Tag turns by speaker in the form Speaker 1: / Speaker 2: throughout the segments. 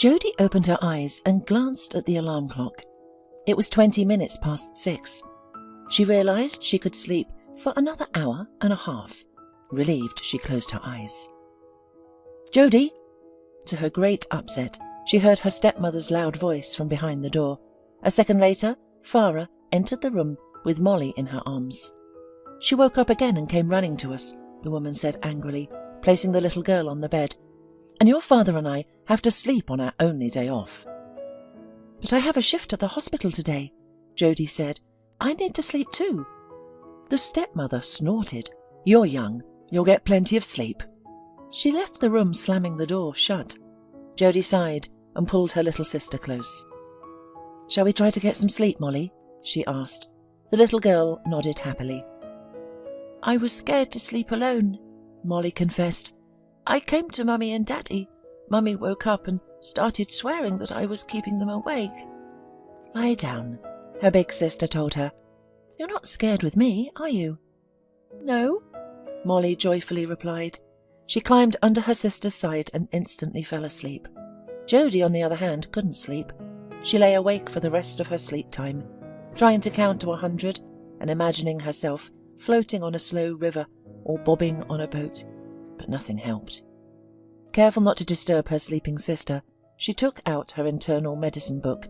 Speaker 1: Jodie opened her eyes and glanced at the alarm clock. It was 20 minutes past 6. She realised she could sleep for another hour and a half. Relieved, she closed her eyes. "Jodie!" To her great upset, she heard her stepmother's loud voice from behind the door. A second later, Farah entered the room with Molly in her arms. "She woke up again and came running to us," the woman said angrily, placing the little girl on the bed. "And your father and I have to sleep on our only day off." "But I have a shift at the hospital today," Jodie said. "I need to sleep too." The stepmother snorted. "You're young. You'll get plenty of sleep." She left the room, slamming the door shut. Jodie sighed and pulled her little sister close. "Shall we try to get some sleep, Molly?" she asked. The little girl nodded happily. "I was scared to sleep alone," Molly confessed. "I came to Mummy and Daddy. Mummy woke up and started swearing that I was keeping them awake." "Lie down," her big sister told her. "You're not scared with me, are you?" "No," Molly joyfully replied. She climbed under her sister's side and instantly fell asleep. Jodie, on the other hand, couldn't sleep. She lay awake for the rest of her sleep time, trying to count to 100 and imagining herself floating on a slow river or bobbing on a boat, but nothing helped. Careful not to disturb her sleeping sister, she took out her internal medicine book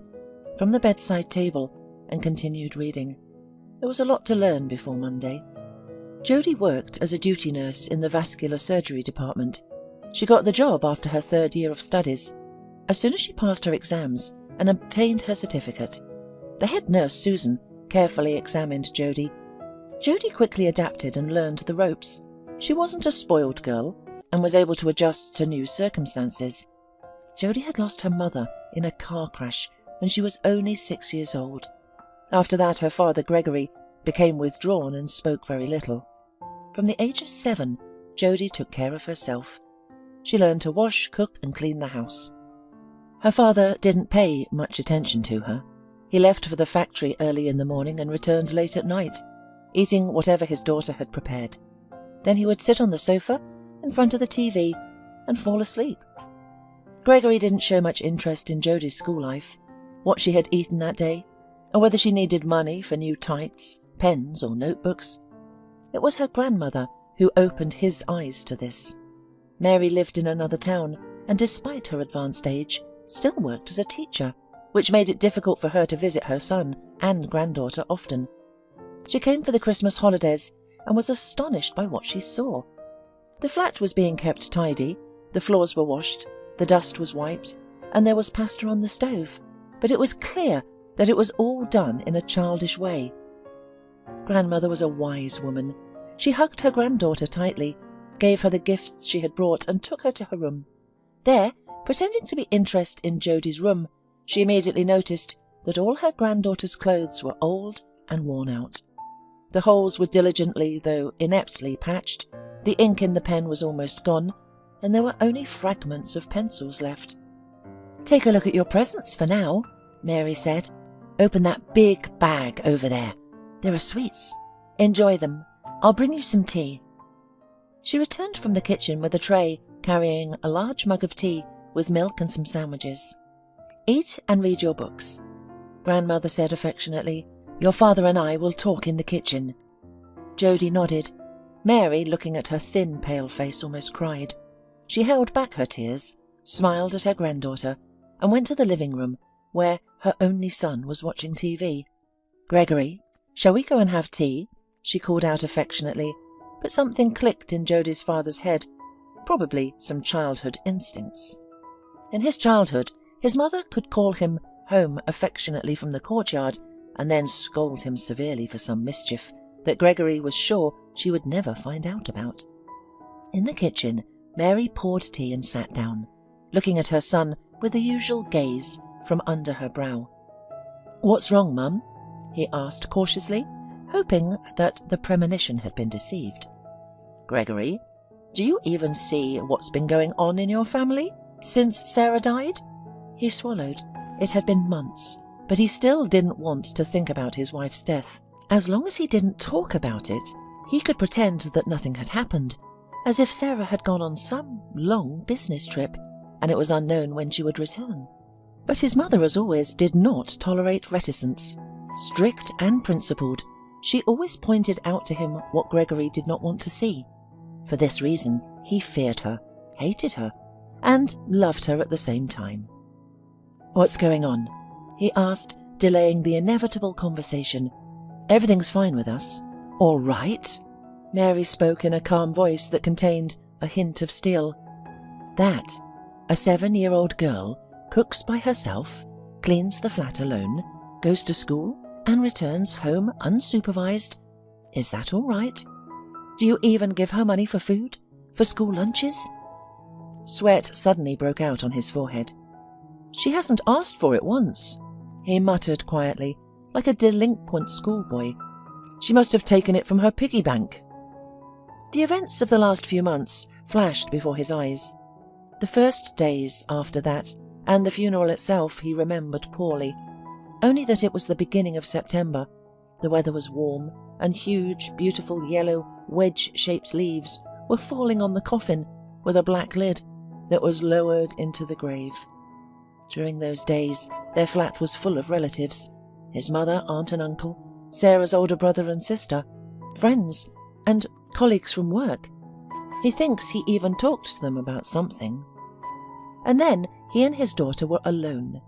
Speaker 1: from the bedside table and continued reading. There was a lot to learn before Monday. Jodie worked as a duty nurse in the vascular surgery department. She got the job after her 3rd year of studies, as soon as she passed her exams and obtained her certificate. The head nurse, Susan, carefully examined Jodie. Jodie quickly adapted and learned the ropes. She wasn't a spoiled girl and was able to adjust to new circumstances. Jodie had lost her mother in a car crash when she was only 6 years old. After that, her father, Gregory, became withdrawn and spoke very little. From the age of 7, Jodie took care of herself. She learned to wash, cook and clean the house. Her father didn't pay much attention to her. He left for the factory early in the morning and returned late at night, eating whatever his daughter had prepared. Then he would sit on the sofa in front of the TV and fall asleep. Gregory didn't show much interest in Jodie's school life, what she had eaten that day, or whether she needed money for new tights, pens or notebooks. It was her grandmother who opened his eyes to this. Mary lived in another town and, despite her advanced age, still worked as a teacher, which made it difficult for her to visit her son and granddaughter often. She came for the Christmas holidays and was astonished by what she saw. The flat was being kept tidy, the floors were washed, the dust was wiped, and there was pasta on the stove, but it was clear that it was all done in a childish way. Grandmother was a wise woman. She hugged her granddaughter tightly, gave her the gifts she had brought and took her to her room. There, pretending to be interested in Jodie's room, she immediately noticed that all her granddaughter's clothes were old and worn out. The holes were diligently, though ineptly, patched, the ink in the pen was almost gone, and there were only fragments of pencils left. "Take a look at your presents for now," Mary said. "Open that big bag over there. There are sweets. Enjoy them. I'll bring you some tea." She returned from the kitchen with a tray carrying a large mug of tea with milk and some sandwiches. "Eat and read your books," Grandmother said affectionately. "Your father and I will talk in the kitchen." Jodie nodded. Mary, looking at her thin, pale face, almost cried. She held back her tears, smiled at her granddaughter, and went to the living room, where her only son was watching TV. "Gregory, shall we go and have tea?" she called out affectionately, but something clicked in Jodie's father's head, probably some childhood instincts. In his childhood, his mother could call him home affectionately from the courtyard and then scold him severely for some mischief that Gregory was sure she would never find out about. In the kitchen, Mary poured tea and sat down, looking at her son with the usual gaze from under her brow. "What's wrong, Mum?" he asked cautiously, hoping that the premonition had been deceived. "Gregory, do you even see what's been going on in your family since Sarah died?" He swallowed. It had been months, but he still didn't want to think about his wife's death. As long as he didn't talk about it, he could pretend that nothing had happened, as if Sarah had gone on some long business trip and it was unknown when she would return. But his mother, as always, did not tolerate reticence. Strict and principled, she always pointed out to him what Gregory did not want to see. For this reason, he feared her, hated her, and loved her at the same time. "What's going on?" he asked, delaying the inevitable conversation. "Everything's fine with us." "All right?" Mary spoke in a calm voice that contained a hint of steel. "That, a 7-year-old girl, cooks by herself, cleans the flat alone, goes to school, and returns home unsupervised. Is that all right? Do you even give her money for food? For school lunches?" Sweat suddenly broke out on his forehead. "She hasn't asked for it once," he muttered quietly, like a delinquent schoolboy. "She must have taken it from her piggy bank." The events of the last few months flashed before his eyes. The first days after that, and the funeral itself, he remembered poorly. Only that it was the beginning of September. The weather was warm, and huge, beautiful yellow, wedge-shaped leaves were falling on the coffin with a black lid that was lowered into the grave. During those days, their flat was full of relatives: his mother, aunt and uncle, Sarah's older brother and sister, friends, and colleagues from work. He thinks he even talked to them about something. And then he and his daughter were alone.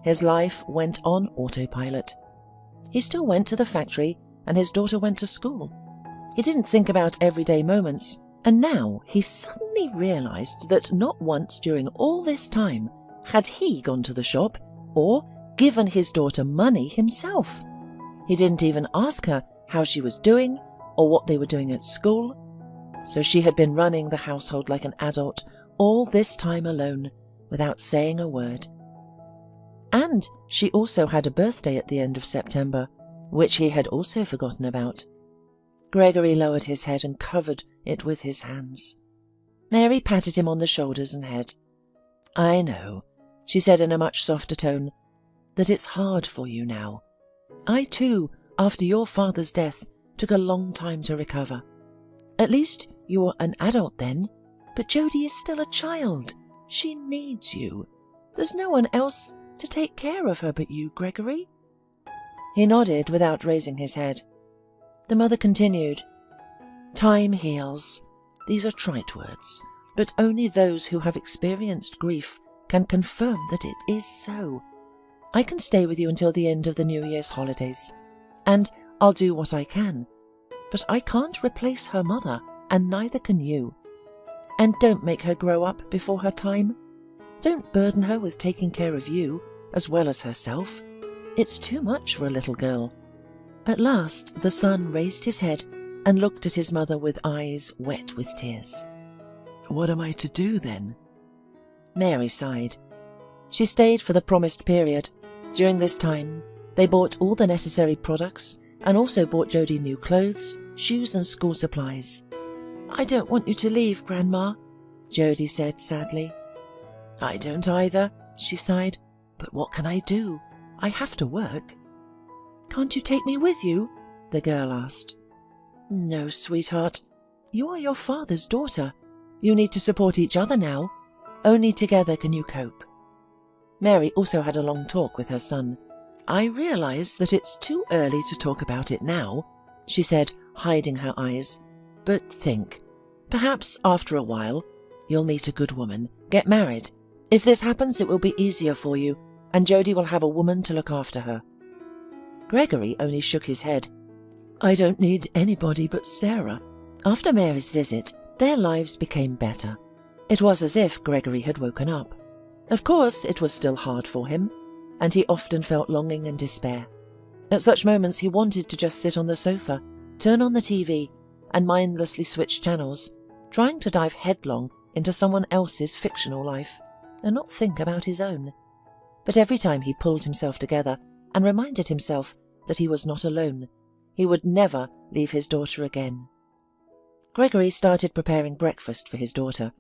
Speaker 1: His life went on autopilot. He still went to the factory, and his daughter went to school. He didn't think about everyday moments, and now he suddenly realized that not once during all this time had he gone to the shop or given his daughter money himself. He didn't even ask her how she was doing or what they were doing at school. So she had been running the household like an adult all this time alone, without saying a word. And she also had a birthday at the end of September, which he had also forgotten about. Gregory lowered his head and covered it with his hands. Mary patted him on the shoulders and head. "I know," she said in a much softer tone, "that it's hard for you now. I too, after your father's death, took a long time to recover. At least you were an adult then, but Jodie is still a child. She needs you. There's no one else to take care of her but you, Gregory." He nodded without raising his head. The mother continued, "Time heals. These are trite words, but only those who have experienced grief can confirm that it is so. I can stay with you until the end of the New Year's holidays, and I'll do what I can. But I can't replace her mother, and neither can you. And don't make her grow up before her time. Don't burden her with taking care of you, as well as herself. It's too much for a little girl." At last the son raised his head and looked at his mother with eyes wet with tears. "What am I to do then?" Mary sighed. She stayed for the promised period. During this time, they bought all the necessary products and also bought Jodie new clothes, shoes and school supplies. "I don't want you to leave, Grandma," Jodie said sadly. "I don't either," she sighed. "But what can I do? I have to work." "Can't you take me with you?" the girl asked. "No, sweetheart. You are your father's daughter. You need to support each other now. Only together can you cope." Mary also had a long talk with her son. "I realize that it's too early to talk about it now," she said, hiding her eyes. "But think, perhaps after a while you'll meet a good woman, get married. If this happens, it will be easier for you, and Jodie will have a woman to look after her." Gregory only shook his head. "I don't need anybody but Sarah." After Mary's visit, their lives became better. It was as if Gregory had woken up. Of course, it was still hard for him, and he often felt longing and despair. At such moments he wanted to just sit on the sofa, turn on the TV, and mindlessly switch channels, trying to dive headlong into someone else's fictional life, and not think about his own. But every time he pulled himself together and reminded himself that he was not alone, he would never leave his daughter again. Gregory started preparing breakfast for his daughter.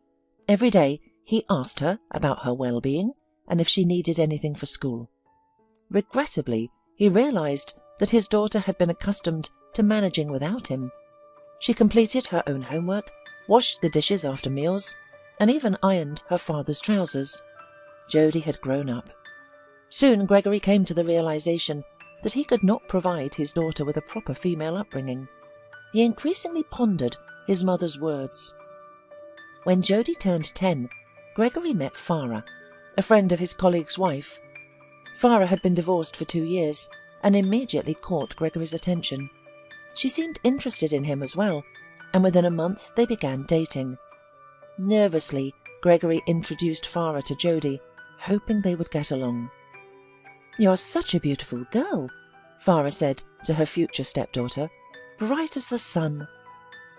Speaker 1: Every day he asked her about her well-being and if she needed anything for school. Regrettably, he realized that his daughter had been accustomed to managing without him. She completed her own homework, washed the dishes after meals, and even ironed her father's trousers. Jody had grown up. Soon Gregory came to the realization that he could not provide his daughter with a proper female upbringing. He increasingly pondered his mother's words. When Jody turned 10, Gregory met Farah, a friend of his colleague's wife. Farah had been divorced for 2 years and immediately caught Gregory's attention. She seemed interested in him as well, and within a month they began dating. Nervously, Gregory introduced Farah to Jody, hoping they would get along. "You're such a beautiful girl," Farah said to her future stepdaughter, "bright as the sun."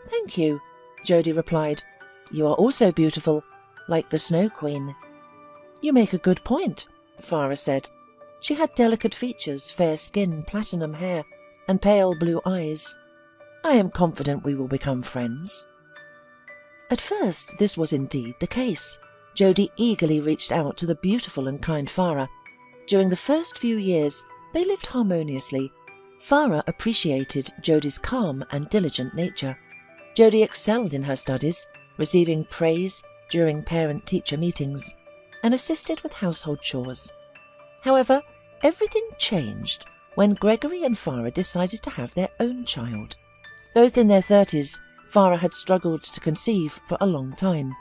Speaker 1: "Thank you," Jody replied. "You are also beautiful, like the Snow Queen." "You make a good point," Farah said. She had delicate features, fair skin, platinum hair, and pale blue eyes. "I am confident we will become friends." At first, this was indeed the case. Jody eagerly reached out to the beautiful and kind Farah. During the first few years, they lived harmoniously. Farah appreciated Jody's calm and diligent nature. Jody excelled in her studies, receiving praise during parent-teacher meetings, and assisted with household chores. However, everything changed when Gregory and Farah decided to have their own child. Both in their 30s, Farah had struggled to conceive for a long time.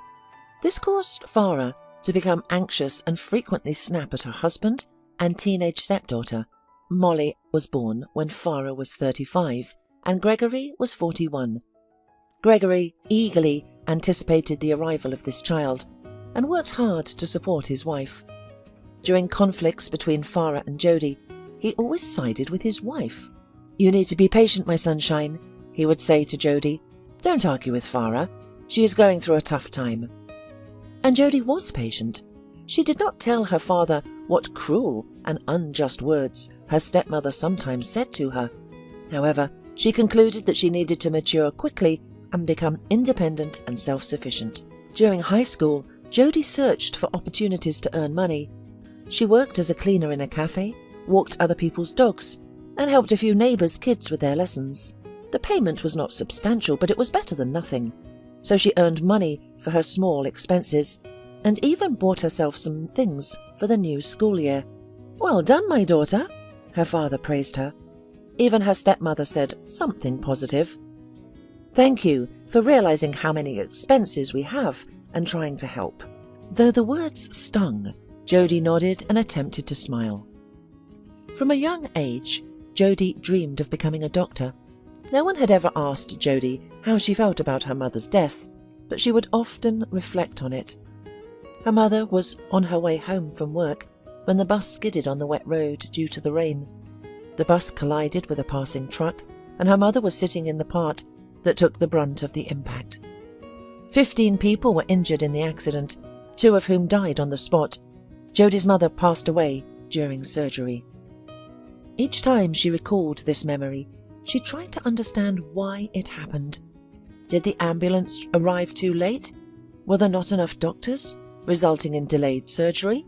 Speaker 1: This caused Farah to become anxious and frequently snap at her husband and teenage stepdaughter. Molly was born when Farah was 35 and Gregory was 41. Gregory eagerly anticipated the arrival of this child and worked hard to support his wife. During conflicts between Farah and Jody, he always sided with his wife. "You need to be patient, my sunshine," he would say to Jody. "Don't argue with Farah. She is going through a tough time." And Jody was patient. She did not tell her father what cruel and unjust words her stepmother sometimes said to her. However, she concluded that she needed to mature quickly and become independent and self-sufficient. During high school, Jody searched for opportunities to earn money. She worked as a cleaner in a cafe, walked other people's dogs, and helped a few neighbours' kids with their lessons. The payment was not substantial, but it was better than nothing. So she earned money for her small expenses and even bought herself some things for the new school year. "Well done, my daughter," her father praised her. Even her stepmother said something positive. "Thank you for realising how many expenses we have and trying to help." Though the words stung, Jody nodded and attempted to smile. From a young age, Jody dreamed of becoming a doctor. No one had ever asked Jody how she felt about her mother's death, but she would often reflect on it. Her mother was on her way home from work when the bus skidded on the wet road due to the rain. The bus collided with a passing truck, and her mother was sitting in the part that took the brunt of the impact. 15 people were injured in the accident, 2 of whom died on the spot. Jody's mother passed away during surgery. Each time she recalled this memory, she tried to understand why it happened. Did the ambulance arrive too late? Were there not enough doctors, resulting in delayed surgery?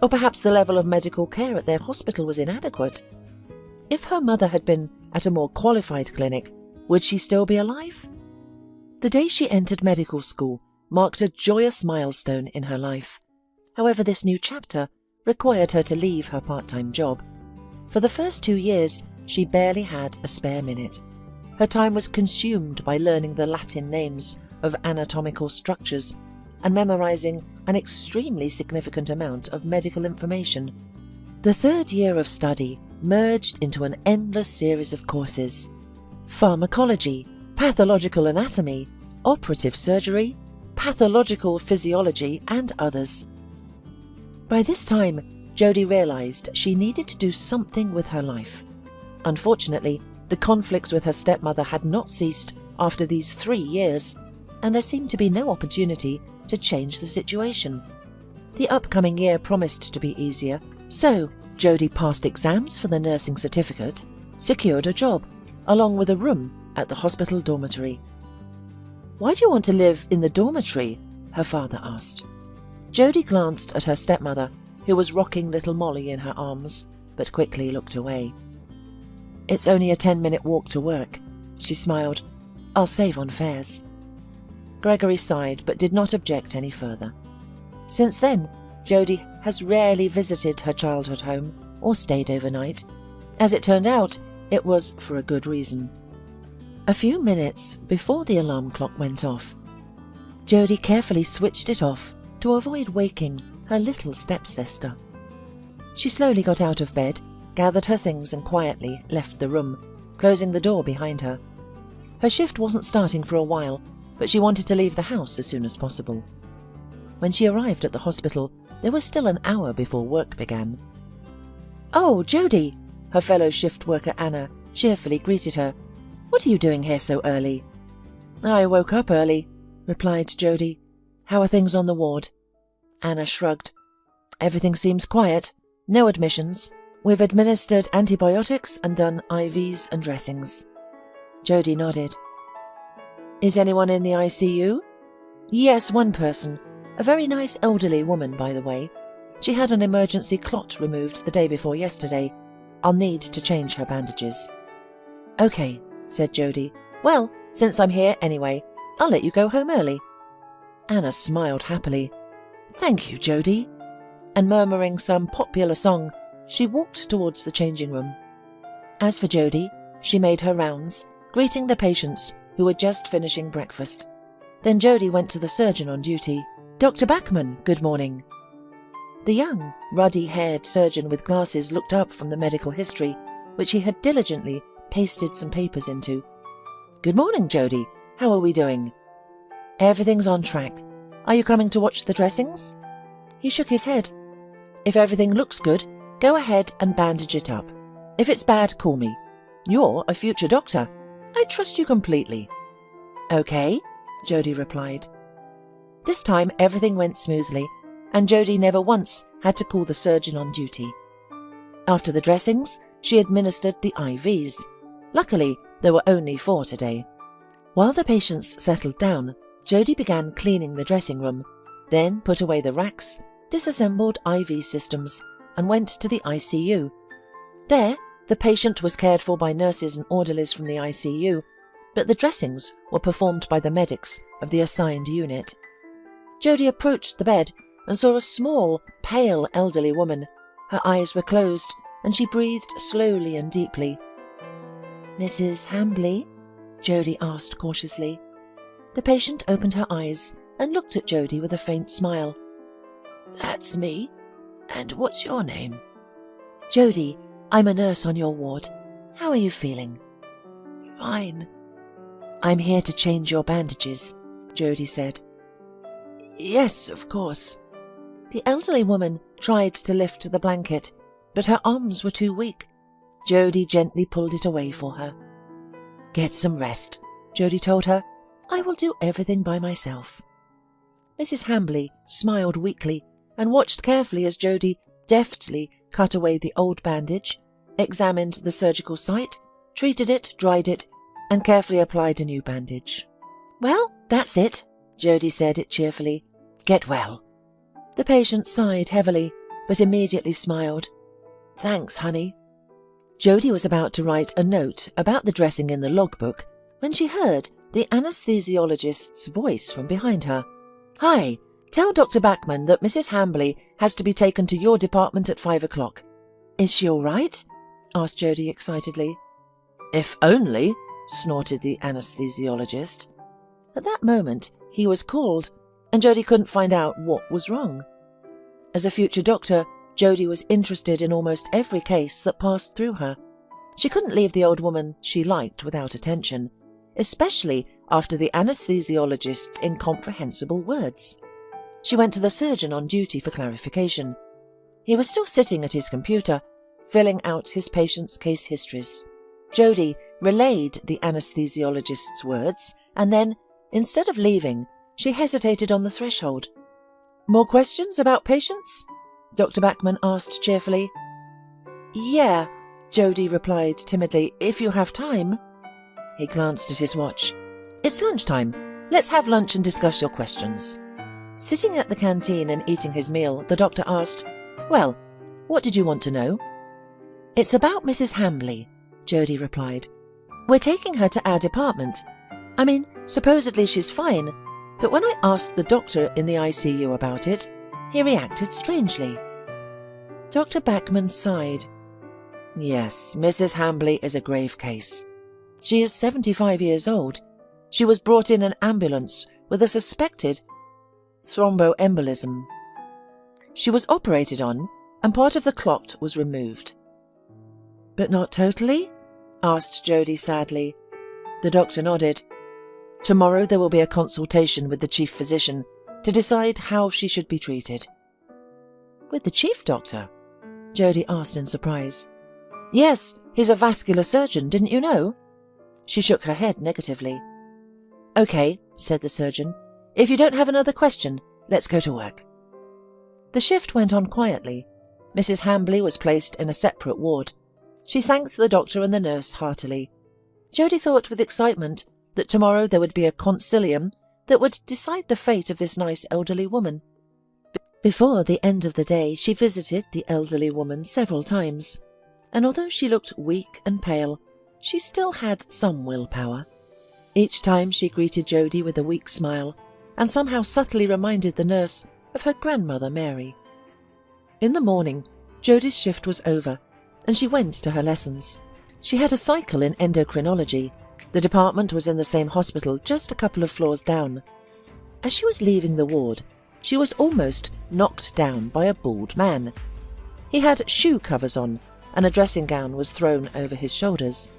Speaker 1: Or perhaps the level of medical care at their hospital was inadequate? If her mother had been at a more qualified clinic, would she still be alive? The day she entered medical school marked a joyous milestone in her life. However, this new chapter required her to leave her part-time job. For the first 2 years, she barely had a spare minute. Her time was consumed by learning the Latin names of anatomical structures and memorizing an extremely significant amount of medical information. The 3rd year of study merged into an endless series of courses: pharmacology, pathological anatomy, operative surgery, pathological physiology, and others. By this time, Jody realized she needed to do something with her life. Unfortunately, the conflicts with her stepmother had not ceased after these 3 years, and there seemed to be no opportunity to change the situation. The upcoming year promised to be easier, so Jody passed exams for the nursing certificate, secured a job, along with a room at the hospital dormitory. "Why do you want to live in the dormitory?" her father asked. Jody glanced at her stepmother, who was rocking little Molly in her arms, but quickly looked away. "It's only a 10-minute walk to work," she smiled. "I'll save on fares." Gregory sighed but did not object any further. Since then, Jody has rarely visited her childhood home or stayed overnight. As it turned out, it was for a good reason. A few minutes before the alarm clock went off, Jodie carefully switched it off to avoid waking her little stepsister. She slowly got out of bed, gathered her things and quietly left the room, closing the door behind her. Her shift wasn't starting for a while, but she wanted to leave the house as soon as possible. When she arrived at the hospital, there was still an hour before work began. "Oh, Jodie!" her fellow shift worker Anna cheerfully greeted her. "What are you doing here so early?" "I woke up early," replied Jodie. "How are things on the ward?" Anna shrugged. "Everything seems quiet. No admissions. We've administered antibiotics and done IVs and dressings." Jodie nodded. "Is anyone in the ICU?" "Yes, one person. A very nice elderly woman, by the way. She had an emergency clot removed the day before yesterday. I'll need to change her bandages." "Okay," said Jodie. "Well, since I'm here anyway, I'll let you go home early." Anna smiled happily. "Thank you, Jodie." And murmuring some popular song, she walked towards the changing room. As for Jodie, she made her rounds, greeting the patients who were just finishing breakfast. Then Jodie went to the surgeon on duty. "Dr. Bachman, good morning." The young, ruddy-haired surgeon with glasses looked up from the medical history, which he had diligently pasted some papers into. "Good morning, Jodie. How are we doing?" "Everything's on track. Are you coming to watch the dressings?" He shook his head. "If everything looks good, go ahead and bandage it up. If it's bad, call me. You're a future doctor. I trust you completely." "Okay," Jodie replied. This time everything went smoothly, and Jodie never once had to call the surgeon on duty. After the dressings, she administered the IVs. Luckily, there were only 4 today. While the patients settled down, Jodie began cleaning the dressing room, then put away the racks, disassembled IV systems, and went to the ICU. There, the patient was cared for by nurses and orderlies from the ICU, but the dressings were performed by the medics of the assigned unit. Jodie approached the bed and saw a small, pale elderly woman. Her eyes were closed, and she breathed slowly and deeply. "Mrs. Hambley?" Jodie asked cautiously. The patient opened her eyes and looked at Jodie with a faint smile. "That's me. And what's your name?" "Jodie, I'm a nurse on your ward. How are you feeling?" "Fine." "I'm here to change your bandages," Jodie said. "Yes, of course." The elderly woman tried to lift the blanket, but her arms were too weak. Jodie gently pulled it away for her. "Get some rest," Jodie told her. "I will do everything by myself." Mrs. Hambley smiled weakly and watched carefully as Jodie deftly cut away the old bandage, examined the surgical site, treated it, dried it, and carefully applied a new bandage. "Well, that's it," Jodie said it cheerfully. "Get well." The patient sighed heavily, but immediately smiled. "Thanks, honey." Jodie was about to write a note about the dressing in the logbook when she heard the anesthesiologist's voice from behind her. "Hi, tell Dr. Bachman that Mrs. Hambley has to be taken to your department at 5 o'clock. "Is she all right?" asked Jodie excitedly. "If only," snorted the anesthesiologist. At that moment, he was called, and Jodie couldn't find out what was wrong. As a future doctor, Jodie was interested in almost every case that passed through her. She couldn't leave the old woman she liked without attention, especially after the anesthesiologist's incomprehensible words. She went to the surgeon on duty for clarification. He was still sitting at his computer, filling out his patients' case histories. Jodie relayed the anesthesiologist's words, and then, instead of leaving, she hesitated on the threshold. "More questions about patients?" Dr. Bachman asked cheerfully. "Yeah," Jodie replied timidly, "if you have time." He glanced at his watch. "It's lunchtime. Let's have lunch and discuss your questions." Sitting at the canteen and eating his meal, the doctor asked, "Well, what did you want to know?" "It's about Mrs. Hambley," Jodie replied. "We're taking her to our department. I mean, supposedly she's fine, but when I asked the doctor in the ICU about it, he reacted strangely." Dr. Backman sighed. Yes, Mrs. Hambley is a grave case. She is 75 years old. She was brought in an ambulance with a suspected thromboembolism. She was operated on, and part of the clot was removed. But not totally? Asked Jody sadly. The doctor nodded. Tomorrow there will be a consultation with the chief physician to decide how she should be treated. With the chief doctor? Jody asked in surprise. Yes, he's a vascular surgeon, didn't you know? She shook her head negatively. Okay, said the surgeon. If you don't have another question, let's go to work. The shift went on quietly. Mrs. Hambley was placed in a separate ward. She thanked the doctor and the nurse heartily. Jody thought with excitement that tomorrow there would be a consilium that would decide the fate of this nice elderly woman. Before the end of the day, she visited the elderly woman several times, and although she looked weak and pale, she still had some willpower. Each time she greeted Jody with a weak smile and somehow subtly reminded the nurse of her grandmother Mary. In the morning, Jody's shift was over, and she went to her lessons. She had a cycle in endocrinology. The department was in the same hospital, just a couple of floors down. As she was leaving the ward, she was almost knocked down by a bald man. He had shoe covers on, and a dressing gown was thrown over his shoulders.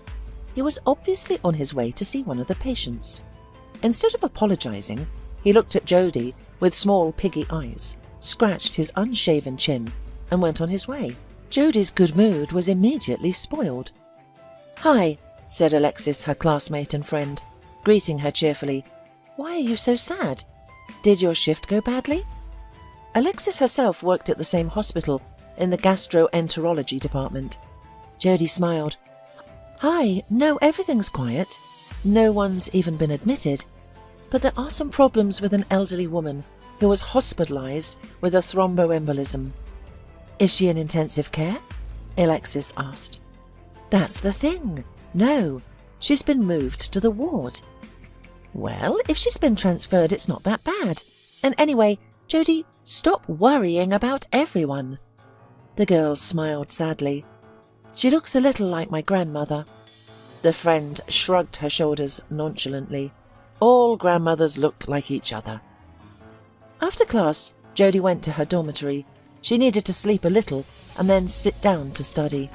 Speaker 1: He was obviously on his way to see one of the patients. Instead of apologizing, he looked at Jody with small piggy eyes, scratched his unshaven chin, and went on his way. Jody's good mood was immediately spoiled. "Hi," said Alexis, her classmate and friend, greeting her cheerfully. "Why are you so sad? Did your shift go badly?" Alexis herself worked at the same hospital in the gastroenterology department. Jody smiled. "Hi, no, everything's quiet. No one's even been admitted. But there are some problems with an elderly woman who was hospitalized with a thromboembolism." "Is she in intensive care?" Alexis asked. "That's the thing. No, she's been moved to the ward." "Well, if she's been transferred, it's not that bad. And anyway, Jody, stop worrying about everyone." The girl smiled sadly. "She looks a little like my grandmother." The friend shrugged her shoulders nonchalantly. All grandmothers look like each other. After class, Jody went to her dormitory. She needed to sleep a little and then sit down to study.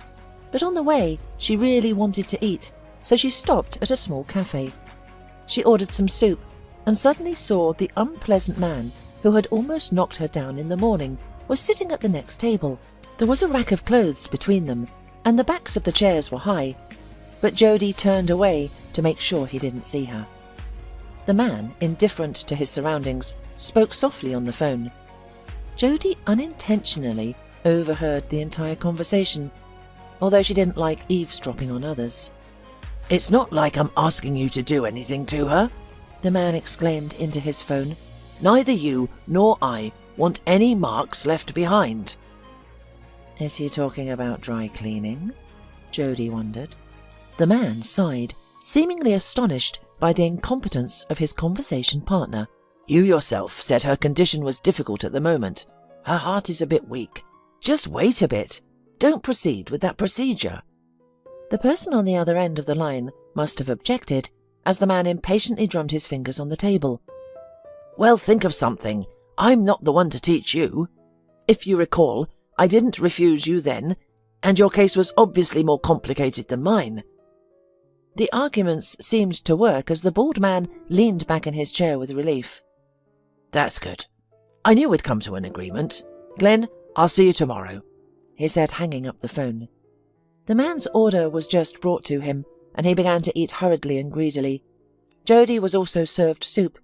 Speaker 1: But on the way, she really wanted to eat, so she stopped at a small cafe. She ordered some soup and suddenly saw the unpleasant man who had almost knocked her down in the morning was sitting at the next table. There was a rack of clothes between them, and the backs of the chairs were high, but Jody turned away to make sure he didn't see her. The man, indifferent to his surroundings, spoke softly on the phone. Jody unintentionally overheard the entire conversation, although she didn't like eavesdropping on others. "It's not like I'm asking you to do anything to her," the man exclaimed into his phone. "Neither you nor I want any marks left behind." Is he talking about dry cleaning? Jody wondered. The man sighed, seemingly astonished by the incompetence of his conversation partner. "You yourself said her condition was difficult at the moment. Her heart is a bit weak. Just wait a bit. Don't proceed with that procedure." The person on the other end of the line must have objected, as the man impatiently drummed his fingers on the table. "Well, think of something. I'm not the one to teach you. If you recall, I didn't refuse you then, and your case was obviously more complicated than mine." The arguments seemed to work as the bald man leaned back in his chair with relief. "That's good. I knew we'd come to an agreement. Glenn, I'll see you tomorrow," he said, hanging up the phone. The man's order was just brought to him, and he began to eat hurriedly and greedily. Jody was also served soup,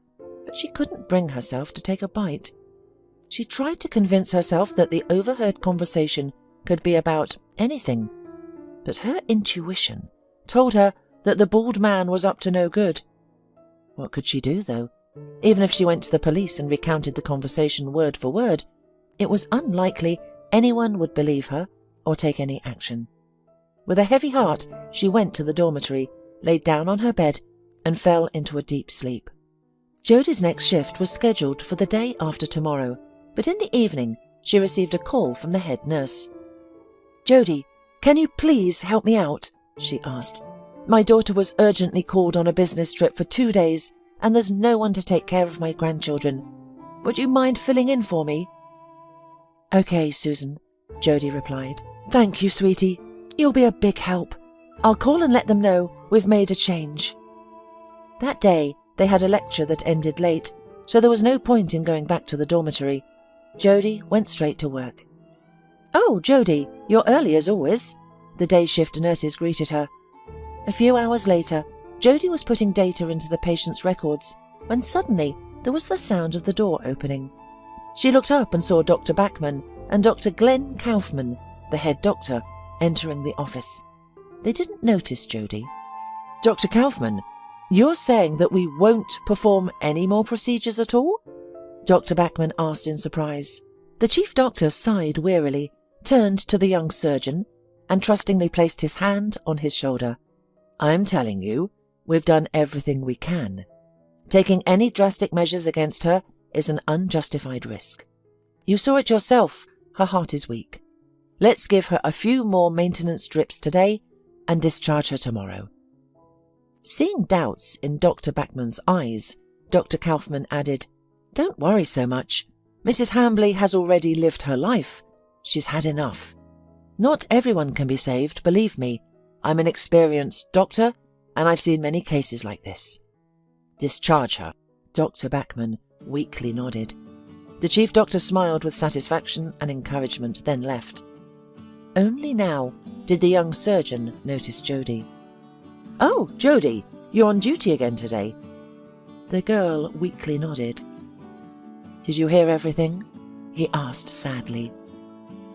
Speaker 1: but she couldn't bring herself to take a bite. She tried to convince herself that the overheard conversation could be about anything, but her intuition told her that the bald man was up to no good. What could she do, though? Even if she went to the police and recounted the conversation word for word, it was unlikely anyone would believe her or take any action. With a heavy heart, she went to the dormitory, laid down on her bed, and fell into a deep sleep. Jody's next shift was scheduled for the day after tomorrow, but in the evening she received a call from the head nurse. "Jody, can you please help me out?" she asked. "My daughter was urgently called on a business trip for 2 days, and there's no one to take care of my grandchildren. Would you mind filling in for me?" "Okay, Susan," Jody replied. "Thank you, sweetie. You'll be a big help. I'll call and let them know we've made a change." That day, they had a lecture that ended late, so there was no point in going back to the dormitory. Jody went straight to work. "Oh, Jody, you're early as always," the day shift nurses greeted her. A few hours later, Jody was putting data into the patient's records when suddenly there was the sound of the door opening. She looked up and saw Dr. Bachman and Dr. Glenn Kaufman, the head doctor, entering the office. They didn't notice Jody. "Dr. Kaufman, you're saying that we won't perform any more procedures at all?" Dr. Bachman asked in surprise. The chief doctor sighed wearily, turned to the young surgeon, and trustingly placed his hand on his shoulder. "I'm telling you, we've done everything we can. Taking any drastic measures against her is an unjustified risk. You saw it yourself, her heart is weak. Let's give her a few more maintenance drips today and discharge her tomorrow." Seeing doubts in Dr. Bachman's eyes, Dr. Kaufman added, "Don't worry so much. Mrs. Hambley has already lived her life. She's had enough. Not everyone can be saved, believe me. I'm an experienced doctor, and I've seen many cases like this." "Discharge her." Dr. Bachman weakly nodded. The chief doctor smiled with satisfaction and encouragement, then left. Only now did the young surgeon notice Jody. "Oh, Jody, you're on duty again today." The girl weakly nodded. "Did you hear everything?" he asked sadly.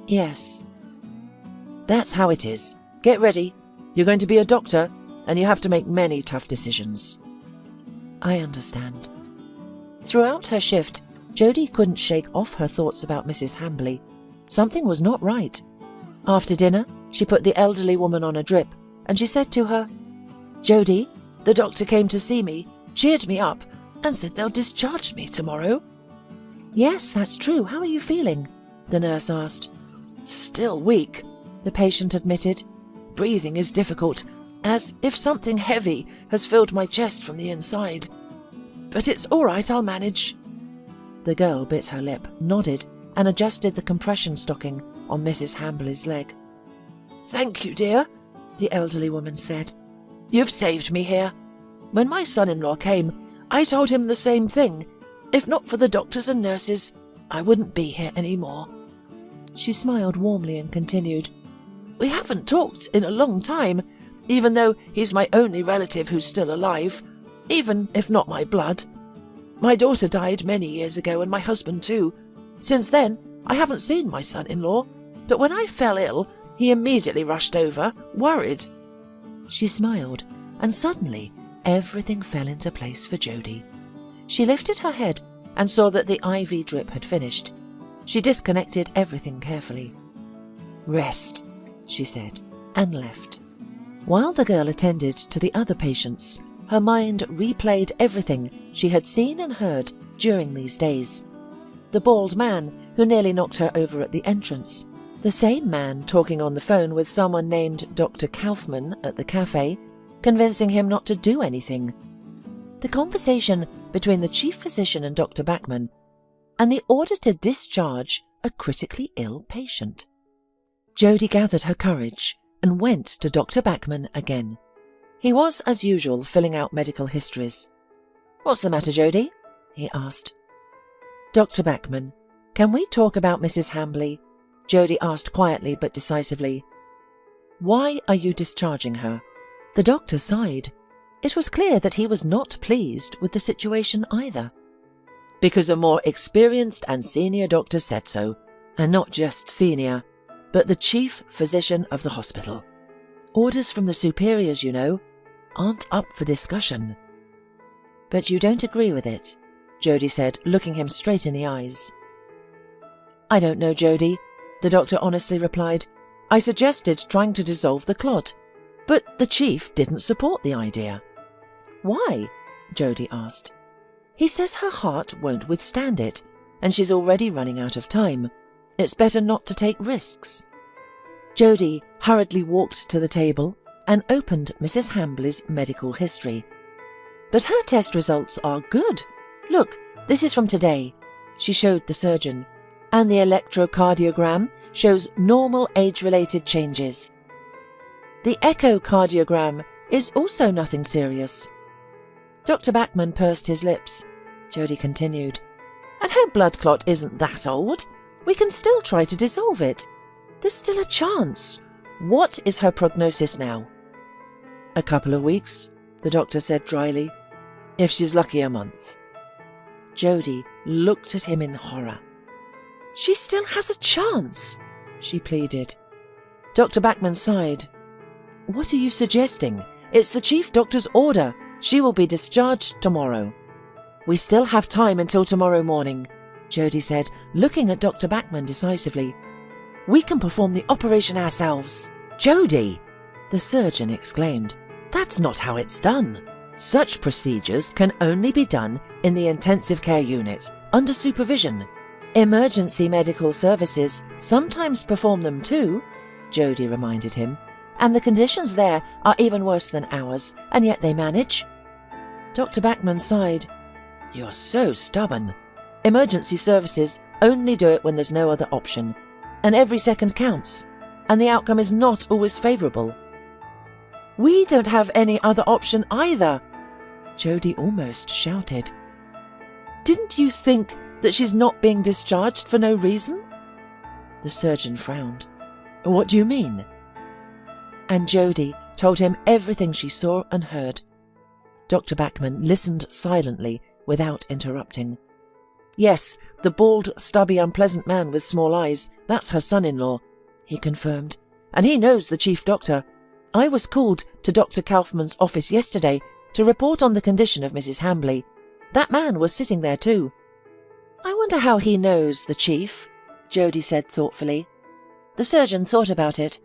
Speaker 1: "Yes." "That's how it is. Get ready. You're going to be a doctor, and you have to make many tough decisions." "I understand." Throughout her shift, Jody couldn't shake off her thoughts about Mrs. Hambley. Something was not right. After dinner, she put the elderly woman on a drip, and she said to her, "Jody, the doctor came to see me, cheered me up, and said they'll discharge me tomorrow." "Yes, that's true. How are you feeling?" the nurse asked. "Still weak," the patient admitted. "Breathing is difficult, as if something heavy has filled my chest from the inside. But it's all right, I'll manage." The girl bit her lip, nodded, and adjusted the compression stocking on Mrs. Hambley's leg. "Thank you, dear," the elderly woman said. "You've saved me here. When my son-in-law came, I told him the same thing. If not for the doctors and nurses, I wouldn't be here anymore." She smiled warmly and continued, "We haven't talked in a long time, even though he's my only relative who's still alive, even if not my blood. My daughter died many years ago, and my husband too. Since then, I haven't seen my son-in-law, but when I fell ill, he immediately rushed over, worried." She smiled, and suddenly everything fell into place for Jody. She lifted her head and saw that the IV drip had finished. She disconnected everything carefully. "Rest," she said, and left. While the girl attended to the other patients, her mind replayed everything she had seen and heard during these days. The bald man who nearly knocked her over at the entrance, the same man talking on the phone with someone named Dr. Kaufman at the cafe, convincing him not to do anything, the conversation between the chief physician and Dr. Bachman, and the order to discharge a critically ill patient. Jody gathered her courage and went to Dr. Bachman again. He was, as usual, filling out medical histories. "What's the matter, Jody?" he asked. "Dr. Bachman, can we talk about Mrs. Hambley?" Jody asked quietly but decisively. "Why are you discharging her?" The doctor sighed. It was clear that he was not pleased with the situation either. "Because a more experienced and senior doctor said so, and not just senior, but the chief physician of the hospital. Orders from the superiors, you know, aren't up for discussion." "But you don't agree with it?" Jody said, looking him straight in the eyes. "I don't know, Jody," the doctor honestly replied. "I suggested trying to dissolve the clot, but the chief didn't support the idea." "Why?" Jody asked. "He says her heart won't withstand it, and she's already running out of time. It's better not to take risks." Jodie hurriedly walked to the table and opened Mrs. Hambley's medical history. But her test results are good. Look, this is from today. She showed the surgeon, and the electrocardiogram shows normal age-related changes. The echocardiogram is also nothing serious. Dr. Bachman pursed his lips. Jodie continued, "And her blood clot isn't that old. We can still try to dissolve it. There's still a chance. What is her prognosis now?" "A couple of weeks," the doctor said dryly. "If she's lucky, a month." Jodie looked at him in horror. "She still has a chance," she pleaded. Dr. Bachman sighed. "What are you suggesting? It's the chief doctor's order. She will be discharged tomorrow." "We still have time until tomorrow morning," Jodie said, looking at Dr. Bachman decisively. "We can perform the operation ourselves." "Jodie!" the surgeon exclaimed. "That's not how it's done. Such procedures can only be done in the intensive care unit, under supervision. Emergency medical services sometimes perform them too," Jodie reminded him. "And the conditions there are even worse than ours, and yet they manage." Dr. Bachman sighed. "You're so stubborn. Emergency services only do it when there's no other option, and every second counts, and the outcome is not always favourable." "We don't have any other option either," Jodie almost shouted. "Didn't you think that she's not being discharged for no reason?" The surgeon frowned. "What do you mean?" And Jodie told him everything she saw and heard. Dr. Bachman listened silently without interrupting. "Yes, the bald, stubby, unpleasant man with small eyes, that's her son-in-law," he confirmed. "And he knows the chief doctor. I was called to Dr. Kaufman's office yesterday to report on the condition of Mrs. Hambley. That man was sitting there too." "I wonder how he knows the chief," Jodie said thoughtfully. The surgeon thought about it.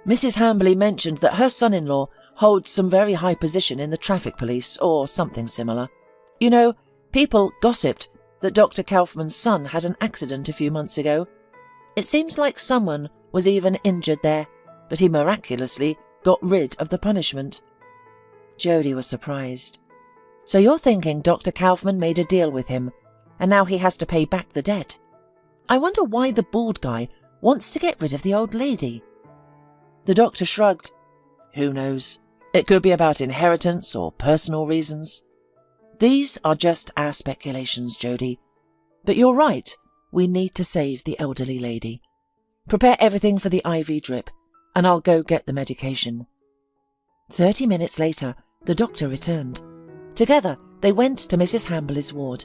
Speaker 1: "Mrs. Hambley mentioned that her son-in-law holds some very high position in the traffic police or something similar. You know, people gossiped that Dr. Kaufman's son had an accident a few months ago. It seems like someone was even injured there, but he miraculously got rid of the punishment." Jodie was surprised. "So you're thinking Dr. Kaufman made a deal with him, and now he has to pay back the debt? I wonder why the bald guy wants to get rid of the old lady." The doctor shrugged. "Who knows? It could be about inheritance or personal reasons. These are just our speculations, Jodie. But you're right, we need to save the elderly lady. Prepare everything for the IV drip, and I'll go get the medication." 30 minutes later, the doctor returned. Together, they went to Mrs. Hambley's ward.